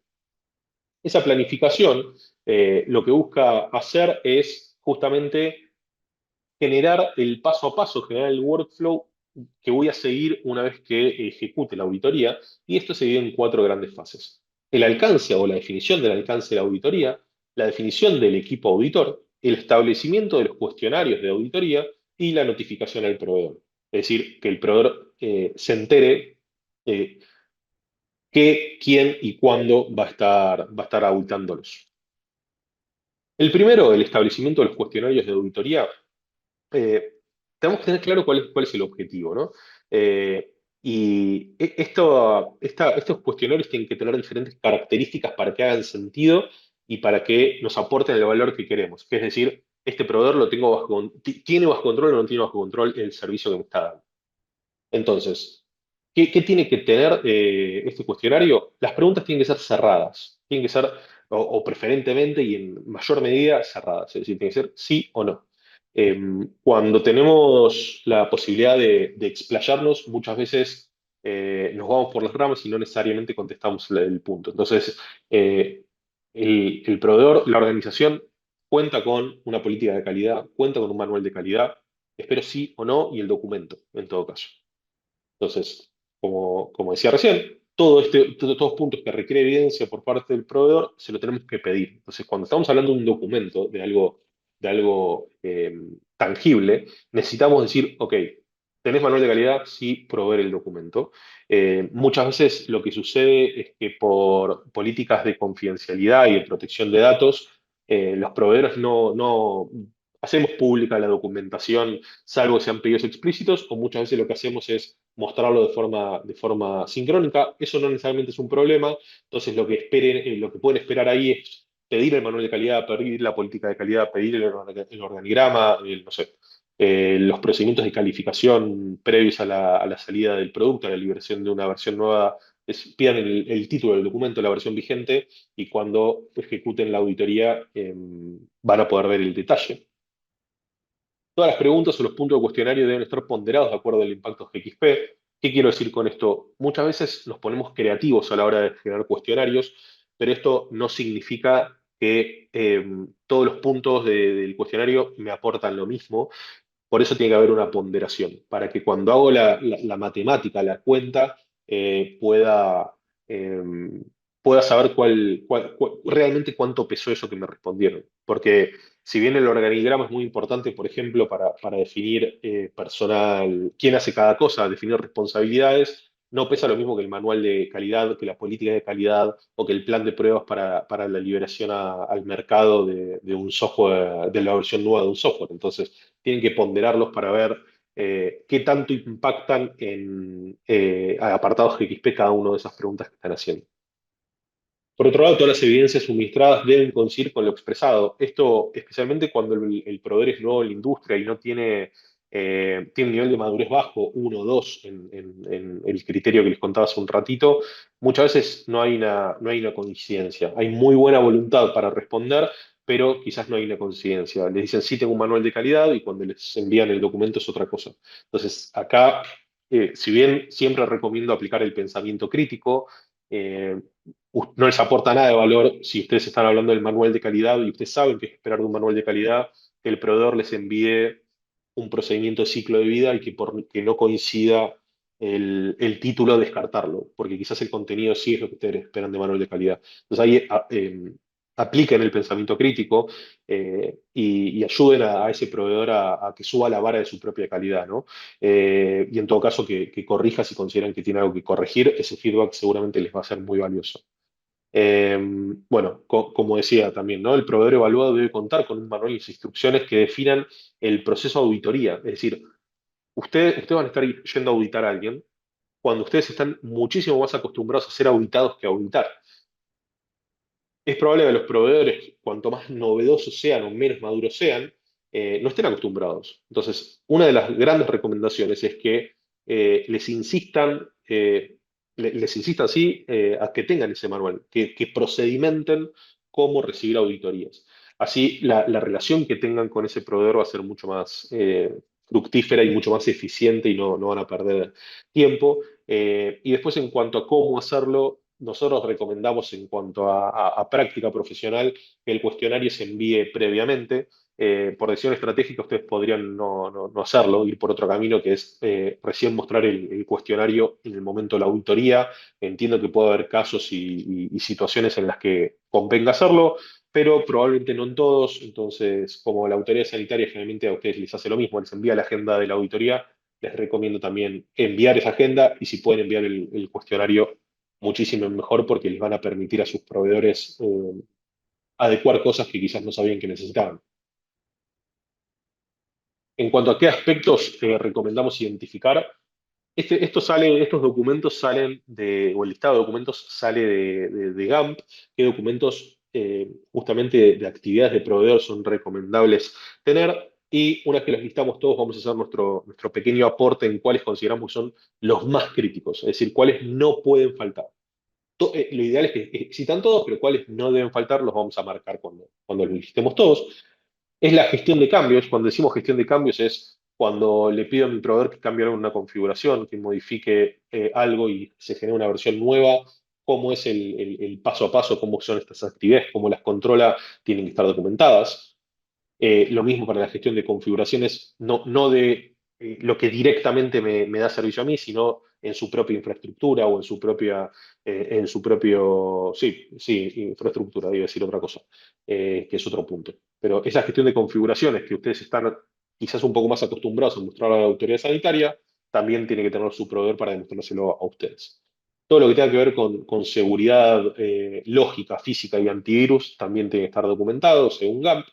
Esa planificación lo que busca hacer es justamente generar el paso a paso, generar el workflow que voy a seguir una vez que ejecute la auditoría, y esto se divide en cuatro grandes fases. El alcance o la definición del alcance de la auditoría, la definición del equipo auditor, el establecimiento de los cuestionarios de auditoría y la notificación al proveedor. Es decir, que el proveedor se entere eh, qué, quién y cuándo va a estar auditándolos. El primero, el establecimiento de los cuestionarios de auditoría, eh, tenemos que tener claro cuál es el objetivo, ¿no? Estos cuestionarios tienen que tener diferentes características para que hagan sentido y para que nos aporten el valor que queremos. Que es decir, este proveedor lo tengo tiene bajo control o no tiene bajo control el servicio que me está dando. Entonces, ¿qué tiene que tener este cuestionario? Las preguntas tienen que ser cerradas, tienen que ser, o preferentemente y en mayor medida, cerradas, es decir, tiene que ser sí o no. Cuando tenemos la posibilidad de explayarnos, muchas veces nos vamos por las ramas y no necesariamente contestamos el punto. Entonces, eh, el proveedor, la organización, cuenta con una política de calidad, cuenta con un manual de calidad, espero sí o no, y el documento, en todo caso. Entonces, como decía recién, todos puntos que requiere evidencia por parte del proveedor se lo tenemos que pedir. Entonces, cuando estamos hablando de un documento, de algo de algo tangible, necesitamos decir, ok, ¿tenés manual de calidad? Sí, proveer el documento. Muchas veces lo que sucede es que por políticas de confidencialidad y de protección de datos, los proveedores no hacemos pública la documentación, salvo que sean pedidos explícitos, o muchas veces lo que hacemos es mostrarlo de forma sincrónica. Eso no necesariamente es un problema. Entonces lo que pueden esperar ahí es pedir el manual de calidad, pedir la política de calidad, pedir el organigrama, no sé, los procedimientos de calificación previos a la salida del producto, a la liberación de una versión nueva, pidan el título del documento, la versión vigente, y cuando ejecuten la auditoría van a poder ver el detalle. Todas las preguntas o los puntos de cuestionario deben estar ponderados de acuerdo al impacto GXP. ¿Qué quiero decir con esto? Muchas veces nos ponemos creativos a la hora de generar cuestionarios, pero esto no significa que todos los puntos del cuestionario me aportan lo mismo. Por eso tiene que haber una ponderación, para que cuando hago la matemática, la cuenta, pueda, eh, pueda saber realmente cuánto pesó eso que me respondieron. Porque si bien el organigrama es muy importante, por ejemplo, para definir personal, quién hace cada cosa, definir responsabilidades, no pesa lo mismo que el manual de calidad, que la política de calidad o que el plan de pruebas para la liberación al mercado de un software, de la versión nueva de un software. Entonces, tienen que ponderarlos para ver qué tanto impactan en apartados GXP cada una de esas preguntas que están haciendo. Por otro lado, todas las evidencias suministradas deben coincidir con lo expresado. Esto especialmente cuando el proveedor es nuevo en la industria y no tiene un nivel de madurez bajo, uno o dos, en el criterio que les contaba hace un ratito, muchas veces no hay una coincidencia. Hay muy buena voluntad para responder, pero quizás no hay una coincidencia. Les dicen, sí, tengo un manual de calidad, y cuando les envían el documento es otra cosa. Entonces, acá, si bien siempre recomiendo aplicar el pensamiento crítico, eh, no les aporta nada de valor si ustedes están hablando del manual de calidad y ustedes saben qué esperar de un manual de calidad, que el proveedor les envíe un procedimiento de ciclo de vida y que no coincida el título, descartarlo, porque quizás el contenido sí es lo que ustedes esperan de manual de calidad. Entonces ahí apliquen el pensamiento crítico y ayuden a ese proveedor a que suba la vara de su propia calidad, ¿no? Y en todo caso que corrija si consideran que tiene algo que corregir, ese feedback seguramente les va a ser muy valioso. Eh, bueno, como decía también, ¿no? El proveedor evaluado debe contar con un manual y instrucciones que definan el proceso de auditoría. Es decir, ustedes van a estar yendo a auditar a alguien cuando ustedes están muchísimo más acostumbrados a ser auditados que a auditar. Es probable que los proveedores, cuanto más novedosos sean o menos maduros sean, no estén acostumbrados. Entonces, una de las grandes recomendaciones es que les insistan, sí, a que tengan ese manual, que procedimenten cómo recibir auditorías. Así, la relación que tengan con ese proveedor va a ser mucho más fructífera y mucho más eficiente, y no van a perder tiempo. Y después, en cuanto a cómo hacerlo, nosotros recomendamos, en cuanto a práctica profesional, que el cuestionario se envíe previamente. Por decisión estratégica, ustedes podrían no hacerlo, ir por otro camino, que es recién mostrar el cuestionario en el momento de la auditoría. Entiendo que puede haber casos y situaciones en las que convenga hacerlo, pero probablemente no en todos. Entonces, como la autoridad sanitaria generalmente a ustedes les hace lo mismo, les envía la agenda de la auditoría, les recomiendo también enviar esa agenda, y si pueden enviar el cuestionario, muchísimo mejor, porque les van a permitir a sus proveedores adecuar cosas que quizás no sabían que necesitaban. En cuanto a qué aspectos recomendamos identificar, estos documentos salen o el listado de documentos sale de GAMP. ¿Qué documentos justamente de actividades de proveedor son recomendables tener? Y una vez que los listamos todos, vamos a hacer nuestro pequeño aporte en cuáles consideramos que son los más críticos, es decir, cuáles no pueden faltar. Lo ideal es que existan todos, pero cuáles no deben faltar los vamos a marcar cuando los listemos todos. Es la gestión de cambios. Cuando decimos gestión de cambios, es cuando le pido a mi proveedor que cambie una configuración, que modifique algo y se genere una versión nueva. Cómo es el paso a paso, cómo son estas actividades, cómo las controla, tienen que estar documentadas. Lo mismo para la gestión de configuraciones, no de lo que directamente me da servicio a mí, sino en su propia infraestructura o en su propio, sí, sí, infraestructura, iba a decir otra cosa, que es otro punto. Pero esa gestión de configuraciones que ustedes están quizás un poco más acostumbrados a mostrar a la autoridad sanitaria, también tiene que tener su proveedor para demostrárselo a ustedes. Todo lo que tenga que ver con seguridad lógica, física y antivirus también tiene que estar documentado según GAMP,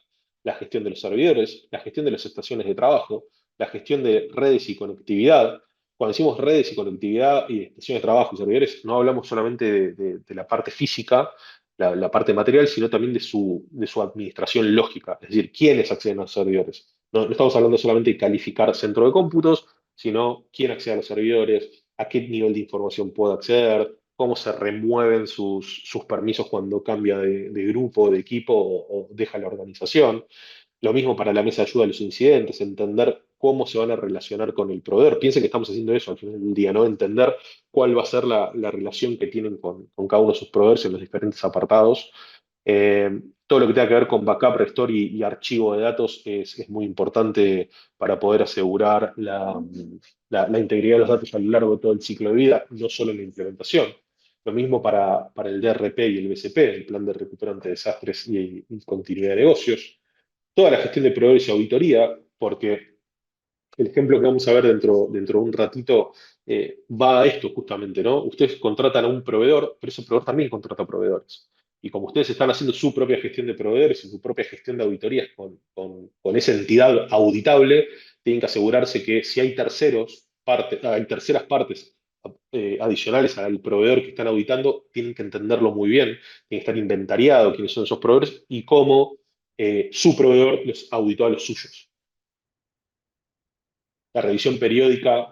la gestión de los servidores, la gestión de las estaciones de trabajo, la gestión de redes y conectividad. Cuando decimos redes y conectividad y estaciones de trabajo y servidores, no hablamos solamente de la parte física, la parte material, sino también de su administración lógica, es decir, quiénes acceden a los servidores. No estamos hablando solamente de calificar centro de cómputos, sino quién accede a los servidores, a qué nivel de información puede acceder, cómo se remueven sus permisos cuando cambia de grupo, de equipo o deja la organización. Lo mismo para la mesa de ayuda a los incidentes, entender cómo se van a relacionar con el proveedor. Piensen que estamos haciendo eso al final del día, ¿no? Entender cuál va a ser la relación que tienen con cada uno de sus proveedores en los diferentes apartados. Todo lo que tenga que ver con backup, restore y archivo de datos es muy importante para poder asegurar la integridad de los datos a lo largo de todo el ciclo de vida, no solo en la implementación. Lo mismo para el DRP y el BCP, el Plan de Recuperación ante Desastres y Continuidad de Negocios. Toda la gestión de proveedores y auditoría, porque el ejemplo que vamos a ver dentro de un ratito va a esto justamente, ¿no? Ustedes contratan a un proveedor, pero ese proveedor también contrata proveedores. Y como ustedes están haciendo su propia gestión de proveedores y su propia gestión de auditorías con esa entidad auditable, tienen que asegurarse que si hay hay terceras partes adicionales al proveedor que están auditando, tienen que entenderlo muy bien, tienen que estar inventariado quiénes son esos proveedores y cómo su proveedor los auditó a los suyos. La revisión periódica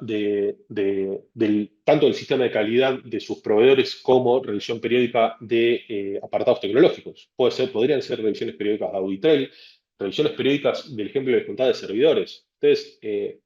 tanto del sistema de calidad de sus proveedores como revisión periódica de apartados tecnológicos. Podrían ser revisiones periódicas de Auditrail, revisiones periódicas del ejemplo que les contaba de servidores. Ustedes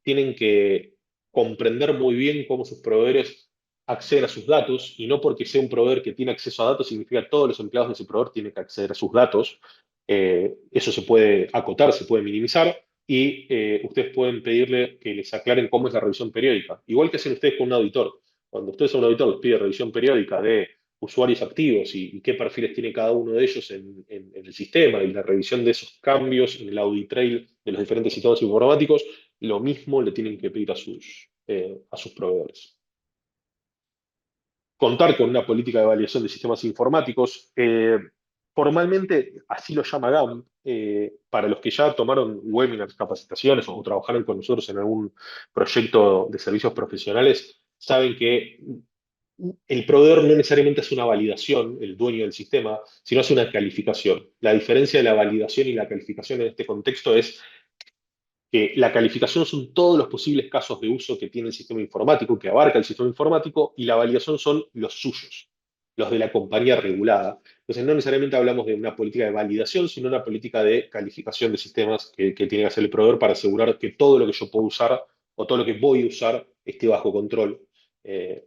tienen que comprender muy bien cómo sus proveedores acceden a sus datos y no porque sea un proveedor que tiene acceso a datos significa que todos los empleados de ese proveedor tienen que acceder a sus datos. Eso se puede acotar, se puede minimizar y ustedes pueden pedirle que les aclaren cómo es la revisión periódica. Igual que hacen ustedes con un auditor. Cuando ustedes a un auditor les pide revisión periódica de usuarios activos y qué perfiles tiene cada uno de ellos en el sistema y la revisión de esos cambios en el audit trail de los diferentes sistemas informáticos, lo mismo le tienen que pedir a sus proveedores. Contar con una política de validación de sistemas informáticos. Formalmente, así lo llama GAM. Para los que ya tomaron webinars, capacitaciones o trabajaron con nosotros en algún proyecto de servicios profesionales, saben que el proveedor no necesariamente hace una validación, el dueño del sistema, sino hace una calificación. La diferencia de la validación y la calificación en este contexto es que la calificación son todos los posibles casos de uso que tiene el sistema informático, que abarca el sistema informático, y la validación son los suyos, los de la compañía regulada. Entonces, no necesariamente hablamos de una política de validación, sino una política de calificación de sistemas que tiene que hacer el proveedor para asegurar que todo lo que yo puedo usar o todo lo que voy a usar esté bajo control.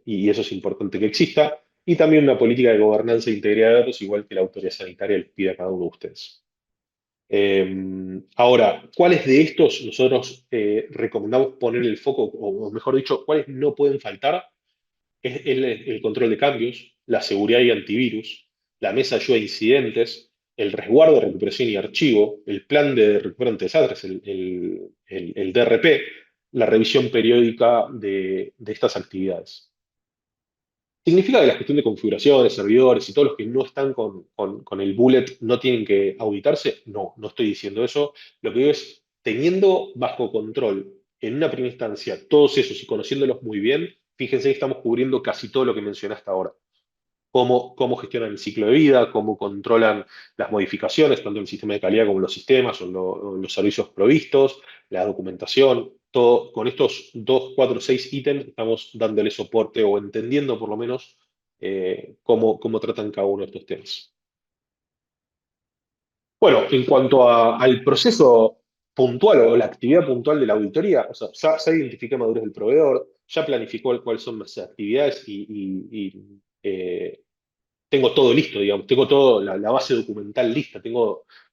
Y eso es importante que exista. Y también una política de gobernanza e integridad de datos, igual que la autoridad sanitaria les pide a cada uno de ustedes. Ahora, ¿cuáles de estos nosotros recomendamos poner el foco, o mejor dicho, cuáles no pueden faltar? Es el control de cambios, la seguridad y antivirus, la mesa de ayuda a incidentes, el resguardo de recuperación y archivo, el plan de recuperación ante desastres, el DRP, la revisión periódica de estas actividades. ¿Significa que la gestión de configuraciones, servidores y todos los que no están con el bullet no tienen que auditarse? No, no estoy diciendo eso. Lo que digo es, teniendo bajo control en una primera instancia todos esos y conociéndolos muy bien, fíjense que estamos cubriendo casi todo lo que mencioné hasta ahora cómo gestionan el ciclo de vida, cómo controlan las modificaciones, tanto en el sistema de calidad como en los sistemas o en los servicios provistos, la documentación, todo. Con estos 2, 4, 6 ítems estamos dándole soporte o entendiendo por lo menos cómo tratan cada uno de estos temas. Bueno, en cuanto al proceso puntual o la actividad puntual de la auditoría, o sea, ya identifiqué madurez del proveedor, ya planificó cuáles son las actividades y tengo todo listo, digamos, tengo toda la base documental lista,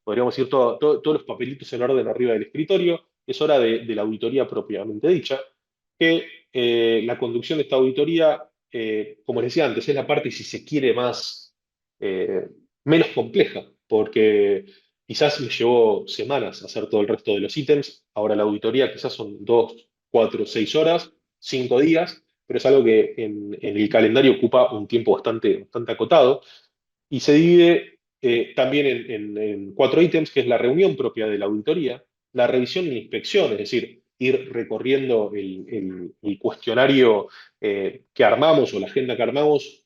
podríamos decir, todos los papelitos en orden arriba del escritorio, es hora de la auditoría propiamente dicha, que la conducción de esta auditoría, como les decía antes, es la parte, si se quiere, eh, menos compleja, porque quizás me llevó semanas hacer todo el resto de los ítems, ahora la auditoría quizás son 2, 4, 6 horas, 5 días, pero es algo que en el calendario ocupa un tiempo bastante acotado y se divide también en 4 ítems, que es la reunión propia de la auditoría, la revisión y la inspección, es decir, ir recorriendo el cuestionario que armamos o la agenda que armamos,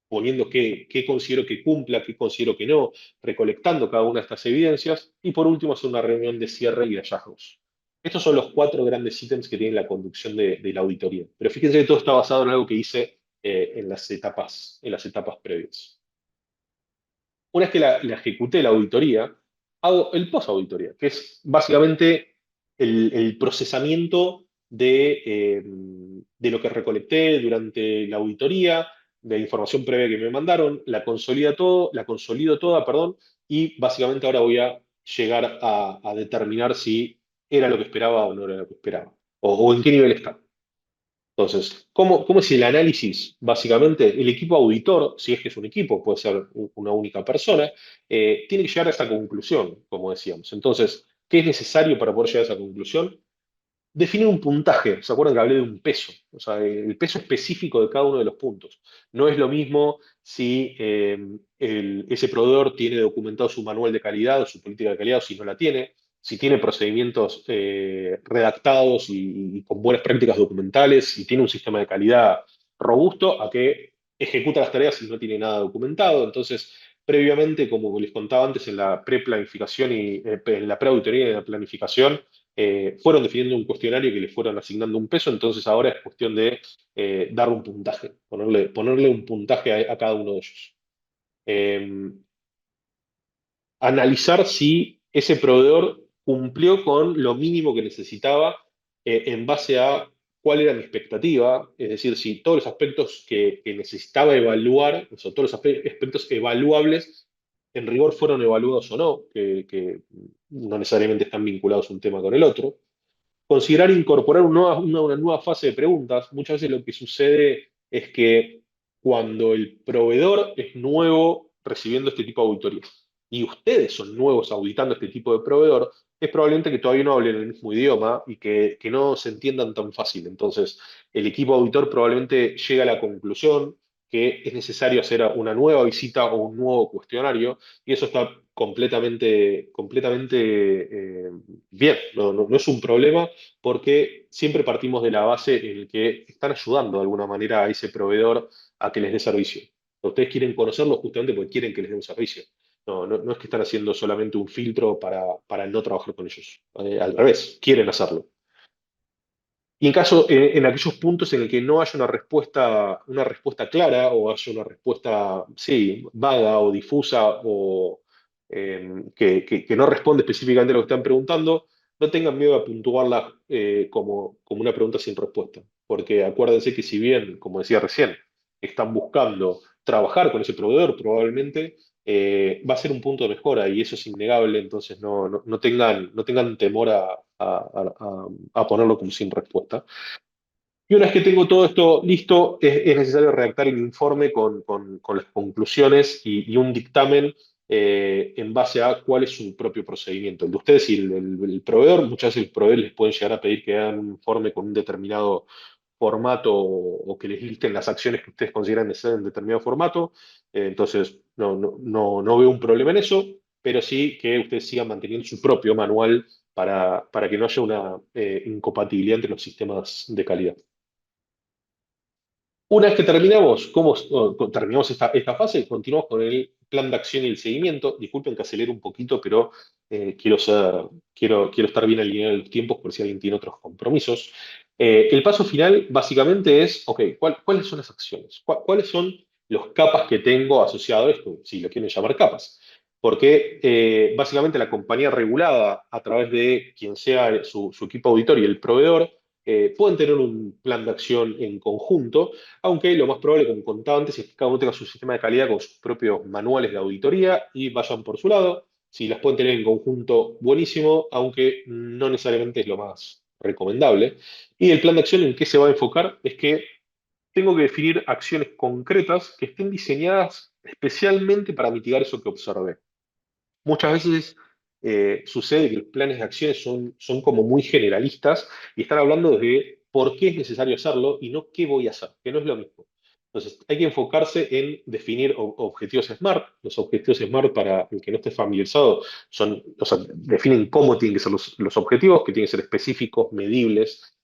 poniendo qué considero que cumpla, qué considero que no, recolectando cada una de estas evidencias, y por último hacer una reunión de cierre y de hallazgos. Estos son los 4 grandes ítems que tiene la conducción de la auditoría. Pero fíjense que todo está basado en algo que hice en las etapas previas. Una vez que la ejecuté la auditoría, hago el post-auditoría, que es básicamente el procesamiento de lo que recolecté durante la auditoría, de la información previa que me mandaron, la consolido toda, perdón, y básicamente ahora voy a llegar a determinar si era lo que esperaba o no era lo que esperaba, o en qué nivel está. Entonces, ¿cómo es el análisis? Básicamente, el equipo auditor, si es que es un equipo, puede ser una única persona, tiene que llegar a esa conclusión, como decíamos. Entonces, ¿qué es necesario para poder llegar a esa conclusión? Definir un puntaje. ¿Se acuerdan que hablé de un peso? O sea, el peso específico de cada uno de los puntos. No es lo mismo si ese proveedor tiene documentado su manual de calidad o su política de calidad o si no la tiene, si tiene procedimientos redactados y con buenas prácticas documentales, si tiene un sistema de calidad robusto, a que ejecuta las tareas si no tiene nada documentado. Entonces, previamente, como les contaba antes, en la preplanificación y en la preauditoría y en la planificación, fueron definiendo un cuestionario que le fueron asignando un peso, entonces ahora es cuestión de darle un puntaje, ponerle un puntaje a cada uno de ellos. Eh, Analizar si ese proveedor cumplió con lo mínimo que necesitaba en base a cuál era mi expectativa, es decir, si todos los aspectos que necesitaba evaluar, o sea, todos los aspectos evaluables, en rigor fueron evaluados o no, que no necesariamente están vinculados un tema con el otro. Considerar incorporar una nueva fase de preguntas. Muchas veces lo que sucede es que cuando el proveedor es nuevo recibiendo este tipo de auditorías y ustedes son nuevos auditando este tipo de proveedor, es probablemente que todavía no hablen el mismo idioma y que no se entiendan tan fácil. Entonces, el equipo auditor probablemente llega a la conclusión que es necesario hacer una nueva visita o un nuevo cuestionario, y eso está completamente bien, no es un problema porque siempre partimos de la base en el que están ayudando de alguna manera a ese proveedor a que les dé servicio. Ustedes quieren conocerlo justamente porque quieren que les dé un servicio. No es que están haciendo solamente un filtro para no trabajar con ellos. Al revés, quieren hacerlo. Y en aquellos puntos en el que no haya una respuesta clara o haya una respuesta, sí, vaga o difusa o que no responde específicamente a lo que están preguntando, no tengan miedo a puntuarla como una pregunta sin respuesta. Porque acuérdense que si bien, como decía recién, están buscando trabajar con ese proveedor, probablemente va a ser un punto de mejora y eso es innegable, entonces no tengan temor a ponerlo como sin respuesta. Y una vez que tengo todo esto listo, es necesario redactar el informe con las conclusiones y un dictamen en base a cuál es su propio procedimiento. El de ustedes y el proveedor, muchas veces el proveedor les pueden llegar a pedir que hagan un informe con un determinado formato o que les listen las acciones que ustedes consideran necesarias en determinado formato. Entonces, no veo un problema en eso, pero sí que ustedes sigan manteniendo su propio manual para que no haya una incompatibilidad entre los sistemas de calidad. Una vez que terminamos esta fase, continuamos con el plan de acción y el seguimiento. Disculpen que acelere un poquito, pero quiero estar bien alineado en los tiempos por si alguien tiene otros compromisos. El paso final básicamente es, ok, ¿cuáles son las acciones? ¿Cuáles son los capas que tengo asociados a esto? Si lo quieren llamar capas. Porque básicamente la compañía regulada, a través de quien sea su equipo auditor y el proveedor, pueden tener un plan de acción en conjunto, aunque lo más probable, como contaba antes, es que cada uno tenga su sistema de calidad con sus propios manuales de auditoría y vayan por su lado. Si las pueden tener en conjunto, buenísimo, aunque no necesariamente es lo más recomendable. Y el plan de acción en qué se va a enfocar es que tengo que definir acciones concretas que estén diseñadas especialmente para mitigar eso que observé. Muchas veces sucede que los planes de acciones son como muy generalistas y están hablando de por qué es necesario hacerlo y no qué voy a hacer, que no es lo mismo. Entonces, hay que enfocarse en definir objetivos SMART. Los objetivos SMART, para el que no esté familiarizado, o sea, definen cómo tienen que ser los objetivos, que tienen que ser específicos, medibles,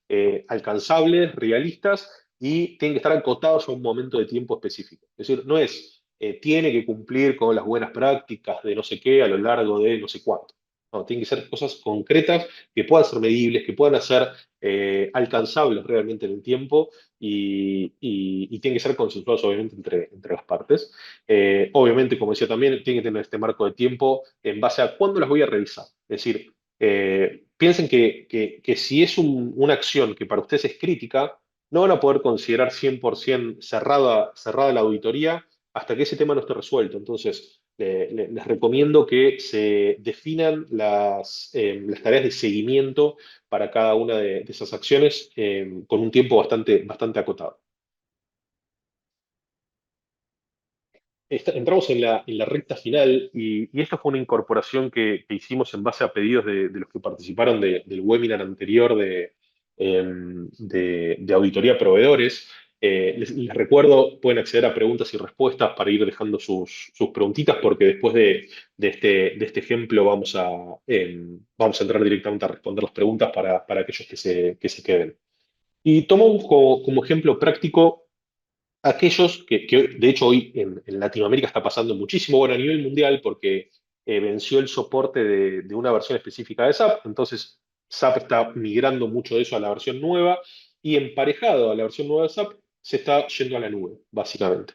alcanzables, realistas y tienen que estar acotados a un momento de tiempo específico. Es decir, no es tiene que cumplir con las buenas prácticas de no sé qué a lo largo de no sé cuánto. No, tienen que ser cosas concretas que puedan ser medibles, que puedan ser alcanzables realmente en el tiempo y tienen que ser consensuados obviamente entre las partes. Obviamente, como decía también, tienen que tener este marco de tiempo en base a cuándo las voy a revisar. Es decir, piensen que si es una acción que para ustedes es crítica, no van a poder considerar 100% cerrada la auditoría hasta que ese tema no esté resuelto. Entonces, les recomiendo que se definan las tareas de seguimiento para cada una de esas acciones con un tiempo bastante acotado. Entramos en la recta final y esta fue una incorporación que hicimos en base a pedidos de los que participaron del webinar anterior de auditoría a proveedores. Les recuerdo, pueden acceder a preguntas y respuestas para ir dejando sus preguntitas porque después de este ejemplo vamos a entrar directamente a responder las preguntas para aquellos que se queden. Y tomo como ejemplo práctico aquellos que de hecho hoy en Latinoamérica está pasando muchísimo, bueno, a nivel mundial, porque venció el soporte de una versión específica de SAP, entonces SAP está migrando mucho de eso a la versión nueva y emparejado a la versión nueva de SAP se está yendo a la nube, básicamente.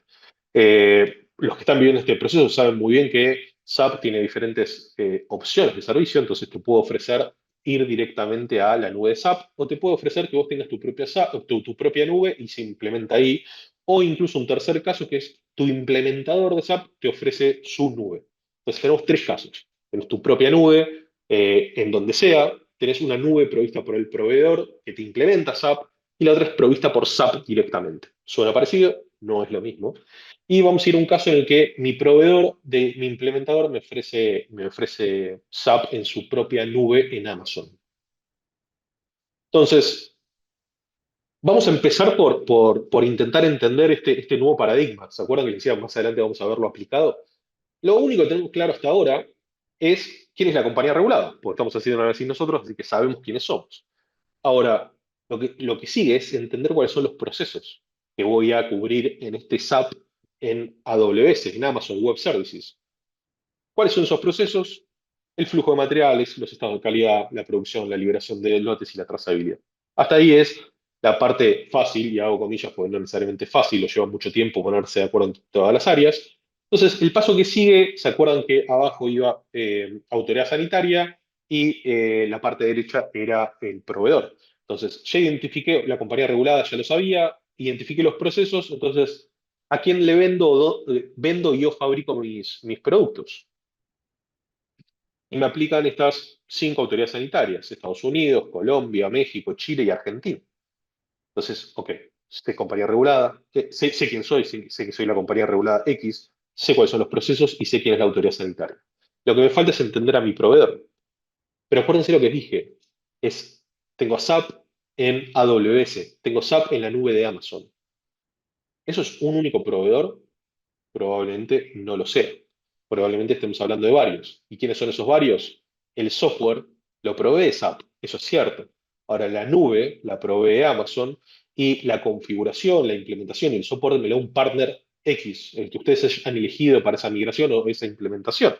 Los que están viviendo este proceso saben muy bien que SAP tiene diferentes opciones de servicio, entonces te puedo ofrecer ir directamente a la nube de SAP o te puedo ofrecer que vos tengas tu propia, SAP, tu propia nube y se implementa ahí, o incluso un tercer caso que es tu implementador de SAP te ofrece su nube. Entonces tenemos tres casos. Tenés tu propia nube en donde sea, tenés una nube provista por el proveedor que te implementa SAP y la otra es provista por SAP directamente. Suena parecido, no es lo mismo. Y vamos a ir a un caso en el que mi proveedor de mi implementador me ofrece SAP en su propia nube en Amazon. Entonces, vamos a empezar por intentar entender este nuevo paradigma. ¿Se acuerdan que les decía más adelante vamos a verlo aplicado? Lo único que tenemos claro hasta ahora es quién es la compañía regulada, porque estamos haciendo un análisis nosotros, así que sabemos quiénes somos. Ahora, lo que sigue es entender cuáles son los procesos que voy a cubrir en este SAP en AWS, en Amazon Web Services. ¿Cuáles son esos procesos? El flujo de materiales, los estados de calidad, la producción, la liberación de lotes y la trazabilidad. Hasta ahí es la parte fácil, y hago comillas porque no necesariamente fácil, lo lleva mucho tiempo ponerse de acuerdo en todas las áreas. Entonces, el paso que sigue, ¿se acuerdan que abajo iba autoridad sanitaria y la parte derecha era el proveedor? Entonces, ya identifiqué la compañía regulada, ya lo sabía, identifiqué los procesos, entonces, ¿a quién le vendo y yo fabrico mis productos? Y me aplican estas cinco autoridades sanitarias: Estados Unidos, Colombia, México, Chile y Argentina. Entonces, ok, sé compañía regulada, sé quién soy, sé que soy la compañía regulada X, sé cuáles son los procesos y sé quién es la autoridad sanitaria. Lo que me falta es entender a mi proveedor. Pero acuérdense lo que dije, tengo SAP en AWS, tengo SAP en la nube de Amazon. ¿Eso es un único proveedor? Probablemente no lo sea. Probablemente estemos hablando de varios. ¿Y quiénes son esos varios? El software lo provee SAP, eso es cierto. Ahora, la nube la provee Amazon y la configuración, la implementación y el soporte me lo da un partner X, el que ustedes han elegido para esa migración o esa implementación.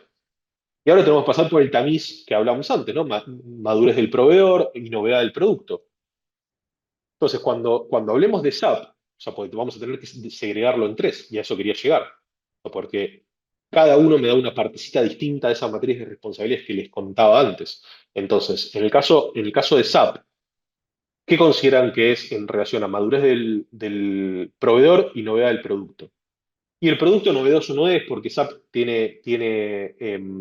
Y ahora tenemos que pasar por el tamiz que hablamos antes, ¿no? Madurez del proveedor y novedad del producto. Entonces, cuando hablemos de SAP, o sea, porque vamos a tener que segregarlo en tres, y a eso quería llegar, ¿no? Porque cada uno me da una partecita distinta de esa matriz de responsabilidades que les contaba antes. Entonces, en el caso de SAP, ¿qué consideran que es en relación a madurez del proveedor y novedad del producto? Y el producto novedoso no es porque SAP tiene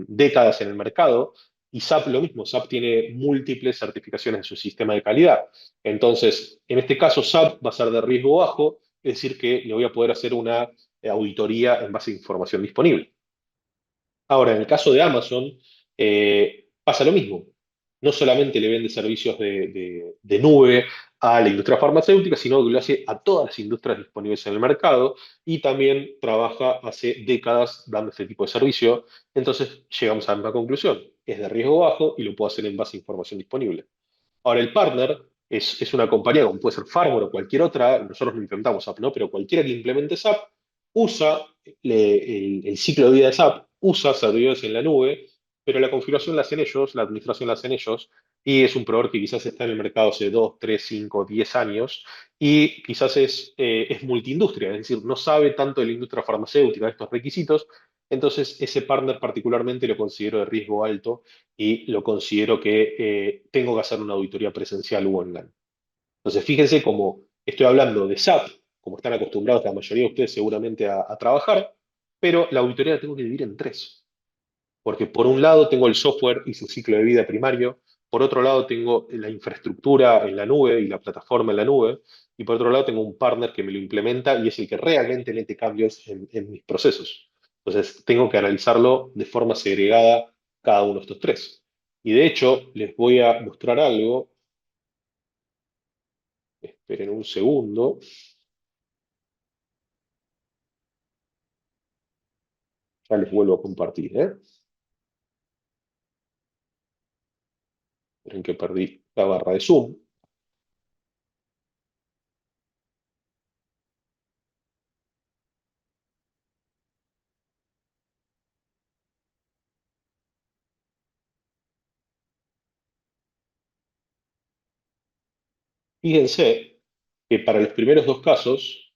décadas en el mercado y SAP lo mismo, SAP tiene múltiples certificaciones en su sistema de calidad. Entonces, en este caso, SAP va a ser de riesgo bajo, es decir, que le voy a poder hacer una auditoría en base a información disponible. Ahora, en el caso de Amazon, pasa lo mismo. No solamente le vende servicios de nube a la industria farmacéutica, sino que lo hace a todas las industrias disponibles en el mercado y también trabaja hace décadas dando este tipo de servicio. Entonces, llegamos a la misma conclusión. Es de riesgo bajo y lo puedo hacer en base a información disponible. Ahora, el partner es una compañía como puede ser Farmor o cualquier otra, nosotros no implementamos SAP, ¿no? Pero cualquiera que implemente SAP usa el ciclo de vida de SAP, usa servidores en la nube, pero la configuración la hacen ellos, la administración la hacen ellos, y es un proveedor que quizás está en el mercado hace 2, 3, 5, 10 años, y quizás es multiindustria, es decir, no sabe tanto de la industria farmacéutica, de estos requisitos, entonces ese partner particularmente lo considero de riesgo alto y lo considero que tengo que hacer una auditoría presencial u online. Entonces, fíjense cómo estoy hablando de SAP, como están acostumbrados la mayoría de ustedes seguramente a trabajar, pero la auditoría la tengo que dividir en tres. Porque por un lado tengo el software y su ciclo de vida primario, por otro lado tengo la infraestructura en la nube y la plataforma en la nube, y por otro lado tengo un partner que me lo implementa y es el que realmente mete cambios en mis procesos. Entonces tengo que analizarlo de forma segregada cada uno de estos tres. Y de hecho, les voy a mostrar algo. Esperen un segundo. Ya les vuelvo a compartir, ¿eh? Esperen que perdí la barra de Zoom. Fíjense que para los primeros dos casos,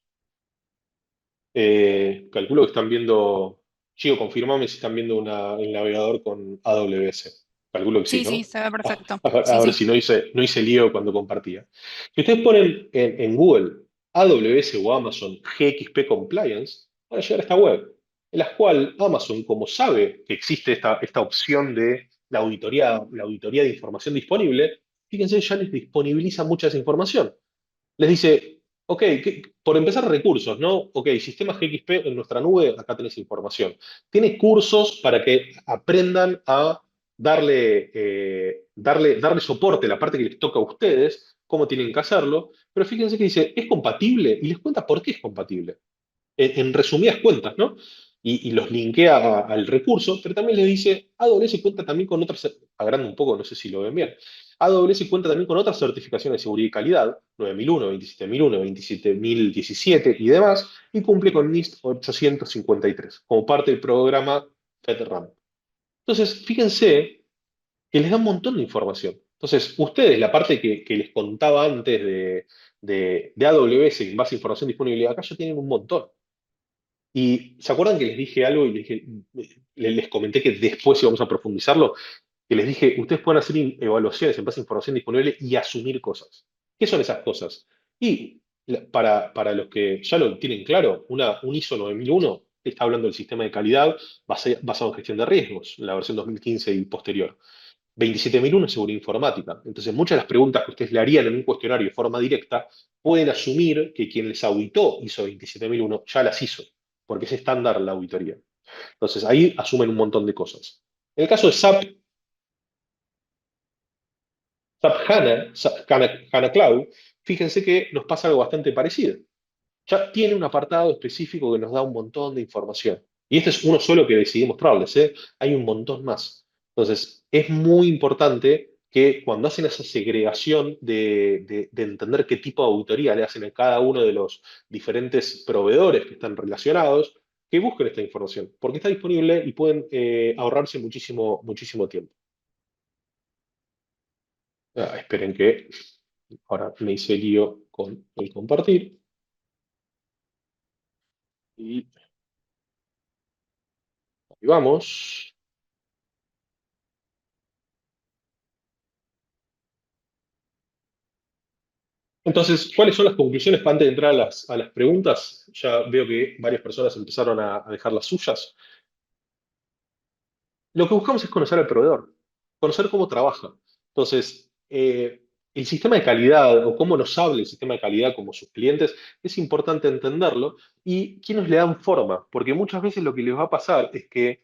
calculo que están viendo, Chico, confirmame si están viendo el navegador con AWS. Calculo que sí, Sí, sí, ¿no? se ve perfecto. A Sí, ver sí. si no hice lío cuando compartía. Si ustedes ponen en Google AWS o Amazon GXP Compliance, van a llegar a esta web, en la cual Amazon, como sabe que existe esta opción de la auditoría de información disponible, fíjense, ya les disponibiliza mucha esa información. Les dice, ok, por empezar recursos, ¿no? Ok, sistemas GXP en nuestra nube, acá tenés información. Tiene cursos para que aprendan a darle soporte a la parte que les toca a ustedes, cómo tienen que hacerlo, pero fíjense que dice, ¿es compatible? Y les cuenta por qué es compatible en resumidas cuentas, ¿no? Y los linkea al recurso, pero también les dice, AWS cuenta también con otras, agrando un poco, no sé si lo ven bien, AWS cuenta también con otras certificaciones de seguridad y calidad, 9001, 27001, 27017 y demás, y cumple con NIST 853, como parte del programa FedRAMP. Entonces, fíjense que les da un montón de información. Entonces, ustedes, la parte que les contaba antes de AWS en base a información disponible, acá ya tienen un montón. Y ¿se acuerdan que les dije algo y les comenté que después íbamos a profundizarlo? Que les dije, ustedes pueden hacer evaluaciones en base a información disponible y asumir cosas. ¿Qué son esas cosas? Y para los que ya lo tienen claro, un ISO 9001 está hablando del sistema de calidad basado en gestión de riesgos, la versión 2015 y posterior. 27001 es seguridad informática. Entonces, muchas de las preguntas que ustedes le harían en un cuestionario de forma directa pueden asumir que quien les auditó ISO 27001 ya las hizo, porque es estándar la auditoría. Entonces, ahí asumen un montón de cosas. En el caso de SAP HANA, HANA Cloud, fíjense que nos pasa algo bastante parecido. Ya tiene un apartado específico que nos da un montón de información. Y este es uno solo que decidí mostrarles, ¿eh? Hay un montón más. Entonces, es muy importante que cuando hacen esa segregación de entender qué tipo de auditoría le hacen a cada uno de los diferentes proveedores que están relacionados, que busquen esta información, porque está disponible y pueden ahorrarse muchísimo, muchísimo tiempo. Esperen que ahora me hice lío con el compartir. Y ahí vamos. Entonces, ¿cuáles son las conclusiones antes de entrar a las preguntas? Ya veo que varias personas empezaron a dejar las suyas. Lo que buscamos es conocer al proveedor, conocer cómo trabaja. Entonces, el sistema de calidad o cómo nos habla el sistema de calidad como sus clientes, es importante entenderlo y quiénes le dan forma, porque muchas veces lo que les va a pasar es que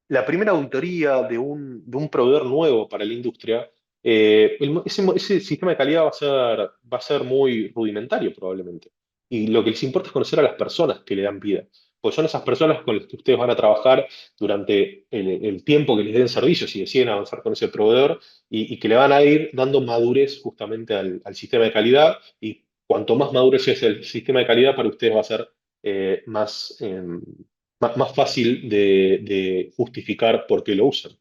la primera auditoría de un proveedor nuevo para la industria, ese sistema de calidad va a ser muy rudimentario probablemente. Y lo que les importa es conocer a las personas que le dan vida, pues son esas personas con las que ustedes van a trabajar durante el tiempo que les den servicio, si deciden avanzar con ese proveedor, y que le van a ir dando madurez justamente al sistema de calidad, y cuanto más madurez es el sistema de calidad, para ustedes va a ser más, más fácil de justificar por qué lo usan.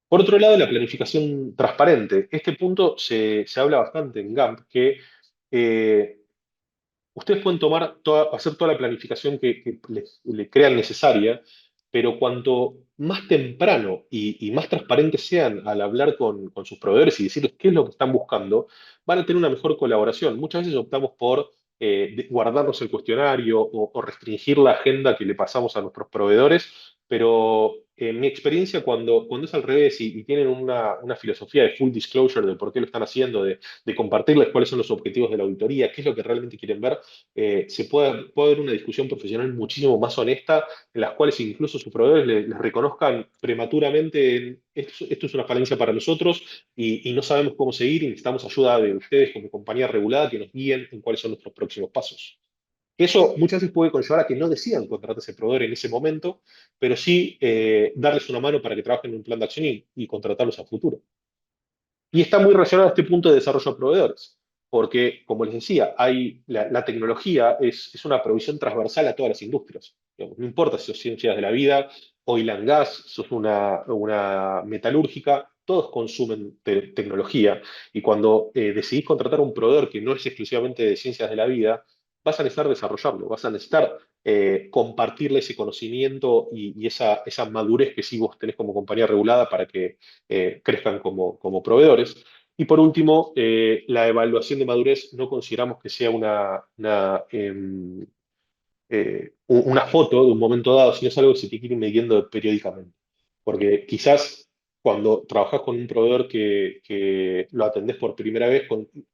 Por otro lado, la planificación transparente. Este punto se habla bastante en GAMP, que eh, ustedes pueden hacer toda la planificación que le crean necesaria, pero cuanto más temprano y más transparentes sean al hablar con sus proveedores y decirles qué es lo que están buscando, van a tener una mejor colaboración. Muchas veces optamos por guardarnos el cuestionario o restringir la agenda que le pasamos a nuestros proveedores, pero en mi experiencia, cuando es al revés y tienen una filosofía de full disclosure de por qué lo están haciendo, de compartirles cuáles son los objetivos de la auditoría, qué es lo que realmente quieren ver, puede haber una discusión profesional muchísimo más honesta, en las cuales incluso sus proveedores les reconozcan prematuramente, esto es una falencia para nosotros y no sabemos cómo seguir y necesitamos ayuda de ustedes como compañía regulada que nos guíen en cuáles son nuestros próximos pasos. Eso muchas veces puede conllevar a que no decidan contratar a ese proveedor en ese momento, pero sí darles una mano para que trabajen en un plan de acción y contratarlos a futuro. Y está muy relacionado a este punto de desarrollo de proveedores, porque, como les decía, la tecnología es una provisión transversal a todas las industrias. Digamos, no importa si sos ciencias de la vida, oil and gas, sos una metalúrgica, todos consumen tecnología. Y cuando decidís contratar a un proveedor que no es exclusivamente de ciencias de la vida, vas a necesitar desarrollarlo, vas a necesitar compartirle ese conocimiento y esa madurez que sí vos tenés como compañía regulada para que crezcan como proveedores. Y por último, la evaluación de madurez no consideramos que sea una foto de un momento dado, sino es algo que se tiene que ir midiendo periódicamente. Porque quizás cuando trabajas con un proveedor que lo atendés por primera vez,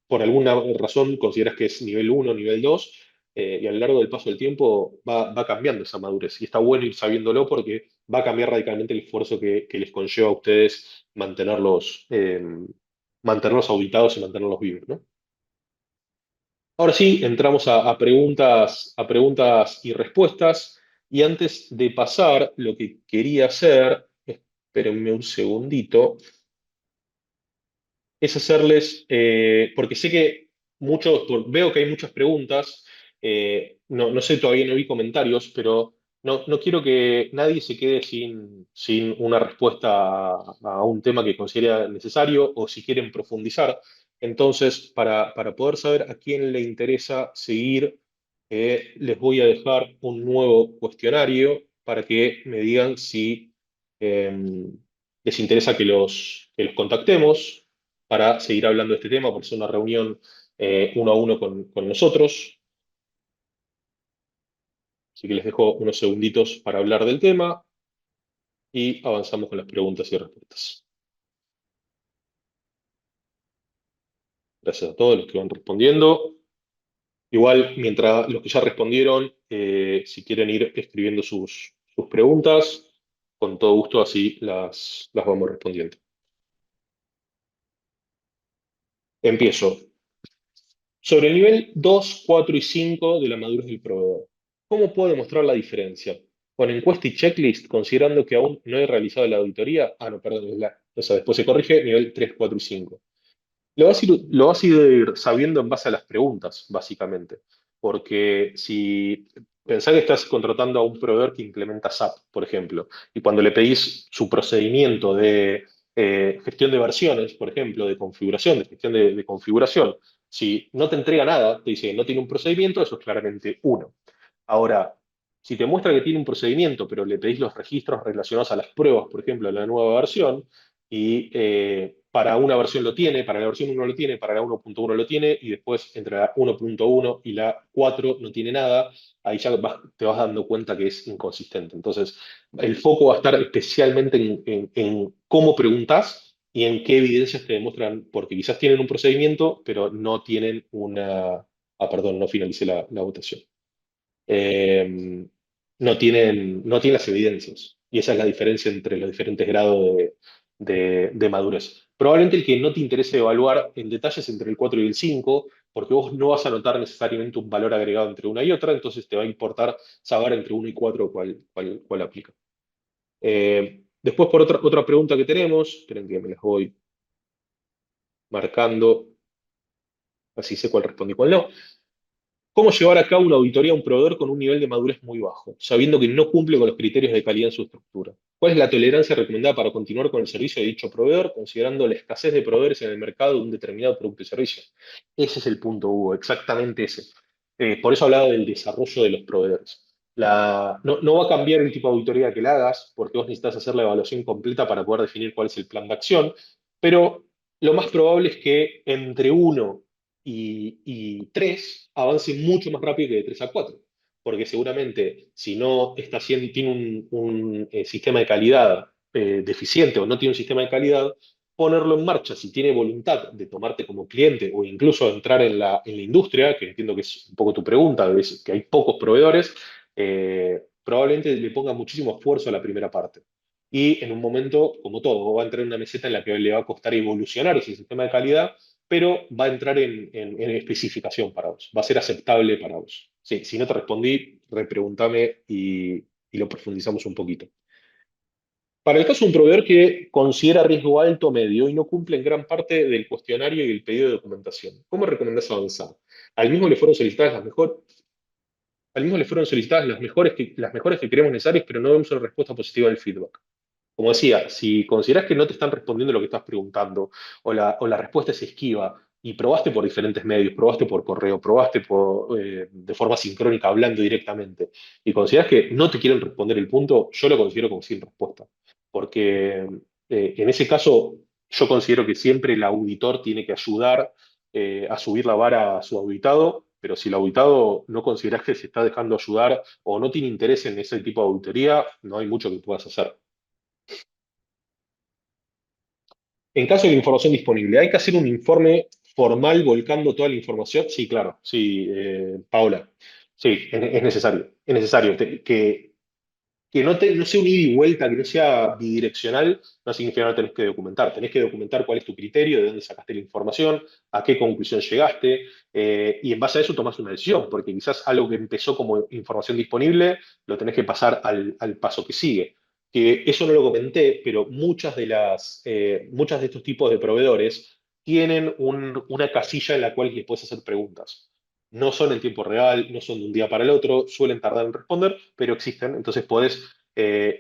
por alguna razón consideras que es nivel uno, nivel 2, y a lo largo del paso del tiempo va cambiando esa madurez. Y está bueno ir sabiéndolo porque va a cambiar radicalmente el esfuerzo que les conlleva a ustedes mantenerlos auditados y mantenerlos vivos, ¿no? Ahora sí, entramos a preguntas y respuestas. Y antes de pasar, lo que quería hacer, espérenme un segundito, es hacerles, porque sé que veo que hay muchas preguntas, no sé, todavía no vi comentarios, pero no quiero que nadie se quede sin una respuesta a un tema que considera necesario o si quieren profundizar. Entonces, para poder saber a quién le interesa seguir, les voy a dejar un nuevo cuestionario para que me digan si les interesa que los contactemos para seguir hablando de este tema, por ser una reunión uno a uno con nosotros. Así que les dejo unos segunditos para hablar del tema y avanzamos con las preguntas y respuestas. Gracias a todos los que van respondiendo. Igual, mientras los que ya respondieron, si quieren ir escribiendo sus preguntas, con todo gusto así las vamos respondiendo. Empiezo. Sobre el nivel 2, 4 y 5 de la madurez del proveedor, ¿cómo puedo demostrar la diferencia? Con encuesta y checklist, considerando que aún no he realizado la auditoría. Ah, no, perdón, o sea, después se corrige, nivel 3, 4 y 5. Lo vas a ir sabiendo en base a las preguntas, básicamente. Porque si pensás que estás contratando a un proveedor que implementa SAP, por ejemplo, y cuando le pedís su procedimiento de gestión de versiones, por ejemplo, de configuración, de gestión de configuración, si no te entrega nada, te dice no tiene un procedimiento, eso es claramente uno. Ahora, si te muestra que tiene un procedimiento, pero le pedís los registros relacionados a las pruebas, por ejemplo, de la nueva versión, Y para una versión lo tiene, para la versión uno lo tiene, para la 1.1 lo tiene, y después entre la 1.1 y la 4 no tiene nada, ahí ya te vas dando cuenta que es inconsistente. Entonces, el foco va a estar especialmente en cómo preguntas y en qué evidencias te demuestran, porque quizás tienen un procedimiento, pero no tienen una... Ah, perdón, no finalicé la votación. No tienen las evidencias. Y esa es la diferencia entre los diferentes grados de madurez. Probablemente el que no te interese evaluar en detalles entre el 4 y el 5, porque vos no vas a notar necesariamente un valor agregado entre una y otra, entonces te va a importar saber entre uno y 4 cuál aplica. Después, por otra pregunta que tenemos, esperen que me las voy marcando, así sé cuál respondí y cuál no. ¿Cómo llevar a cabo una auditoría a un proveedor con un nivel de madurez muy bajo, sabiendo que no cumple con los criterios de calidad en su estructura? ¿Cuál es la tolerancia recomendada para continuar con el servicio de dicho proveedor, considerando la escasez de proveedores en el mercado de un determinado producto y servicio? Ese es el punto, Hugo, exactamente ese. Por eso hablaba del desarrollo de los proveedores. No va a cambiar el tipo de auditoría que la hagas, porque vos necesitas hacer la evaluación completa para poder definir cuál es el plan de acción, pero lo más probable es que entre uno y 3 avance mucho más rápido que de 3 a 4, porque seguramente si no está haciendo, tiene un sistema de calidad deficiente o no tiene un sistema de calidad, ponerlo en marcha, si tiene voluntad de tomarte como cliente o incluso entrar en la industria, que entiendo que es un poco tu pregunta, es que hay pocos proveedores, probablemente le ponga muchísimo esfuerzo a la primera parte. Y en un momento, como todo, va a entrar en una meseta en la que le va a costar evolucionar ese sistema de calidad, pero va a entrar en especificación para vos, va a ser aceptable para vos. Sí, si no te respondí, repregúntame y lo profundizamos un poquito. Para el caso de un proveedor que considera riesgo alto o medio y no cumple en gran parte del cuestionario y el pedido de documentación, ¿cómo recomendás avanzar? Al mismo le fueron solicitadas al mismo le fueron solicitadas las mejores que creemos necesarias, pero no vemos una respuesta positiva del feedback. Como decía, si consideras que no te están respondiendo lo que estás preguntando o la respuesta es esquiva y probaste por diferentes medios, probaste por correo, probaste de forma sincrónica hablando directamente y consideras que no te quieren responder el punto, yo lo considero como sin respuesta. Porque en ese caso yo considero que siempre el auditor tiene que ayudar a subir la vara a su auditado, pero si el auditado no consideras que se está dejando ayudar o no tiene interés en ese tipo de auditoría, no hay mucho que puedas hacer. En caso de la información disponible, ¿hay que hacer un informe formal volcando toda la información? Sí, claro, sí, Paola. Sí, es necesario. Es necesario que no sea un ida y vuelta, que no sea bidireccional, no significa que no tenés que documentar. Tenés que documentar cuál es tu criterio, de dónde sacaste la información, a qué conclusión llegaste, y en base a eso tomás una decisión, porque quizás algo que empezó como información disponible lo tenés que pasar al paso que sigue. Que eso no lo comenté, pero muchas de estos tipos de proveedores tienen una casilla en la cual les puedes hacer preguntas. No son en tiempo real, no son de un día para el otro, suelen tardar en responder, pero existen. Entonces podés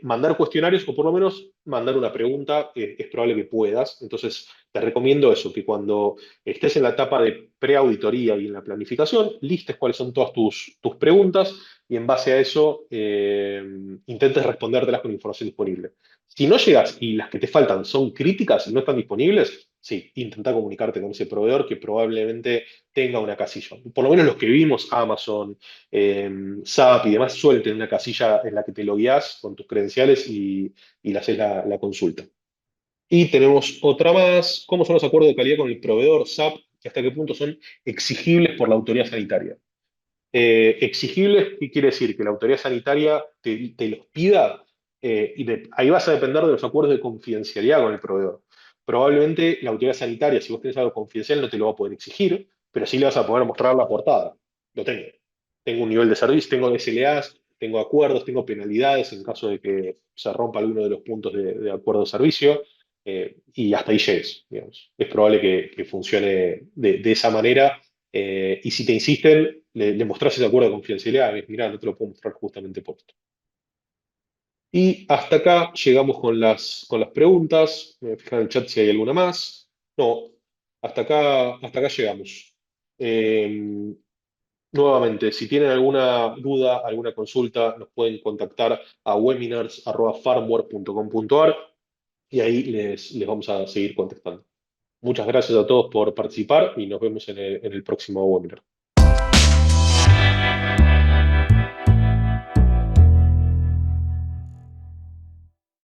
mandar cuestionarios o por lo menos mandar una pregunta, es probable que puedas. Entonces te recomiendo eso, que cuando estés en la etapa de preauditoría y en la planificación, listes cuáles son todas tus preguntas y en base a eso intentes respondértelas con información disponible. Si no llegas y las que te faltan son críticas y no están disponibles, sí, intenta comunicarte con ese proveedor que probablemente tenga una casilla. Por lo menos los que vimos, Amazon, SAP y demás, suelen tener una casilla en la que te logueás con tus credenciales y le haces la consulta. Y tenemos otra más. ¿Cómo son los acuerdos de calidad con el proveedor SAP? ¿Y hasta qué punto son exigibles por la autoridad sanitaria? Exigibles, ¿qué quiere decir? Que la autoridad sanitaria te los pida ahí vas a depender de los acuerdos de confidencialidad con el proveedor. Probablemente la autoridad sanitaria, si vos tenés algo confidencial, no te lo va a poder exigir, pero sí le vas a poder mostrar la portada. Lo tengo. Tengo un nivel de servicio, tengo SLAs, tengo acuerdos, tengo penalidades en caso de que se rompa alguno de los puntos de acuerdo de servicio, y hasta ahí llegues, digamos. Es probable que funcione de esa manera, y si te insisten, le mostrás ese acuerdo de confidencialidad, mira, no te lo puedo mostrar justamente por esto. Y hasta acá llegamos con las preguntas. Voy a fijar en el chat si hay alguna más. No, hasta acá llegamos. Eh, Nuevamente, si tienen alguna duda, alguna consulta, nos pueden contactar a webinars@farmware.com.ar. y ahí les vamos a seguir contestando. Muchas gracias a todos por participar y nos vemos en el próximo webinar.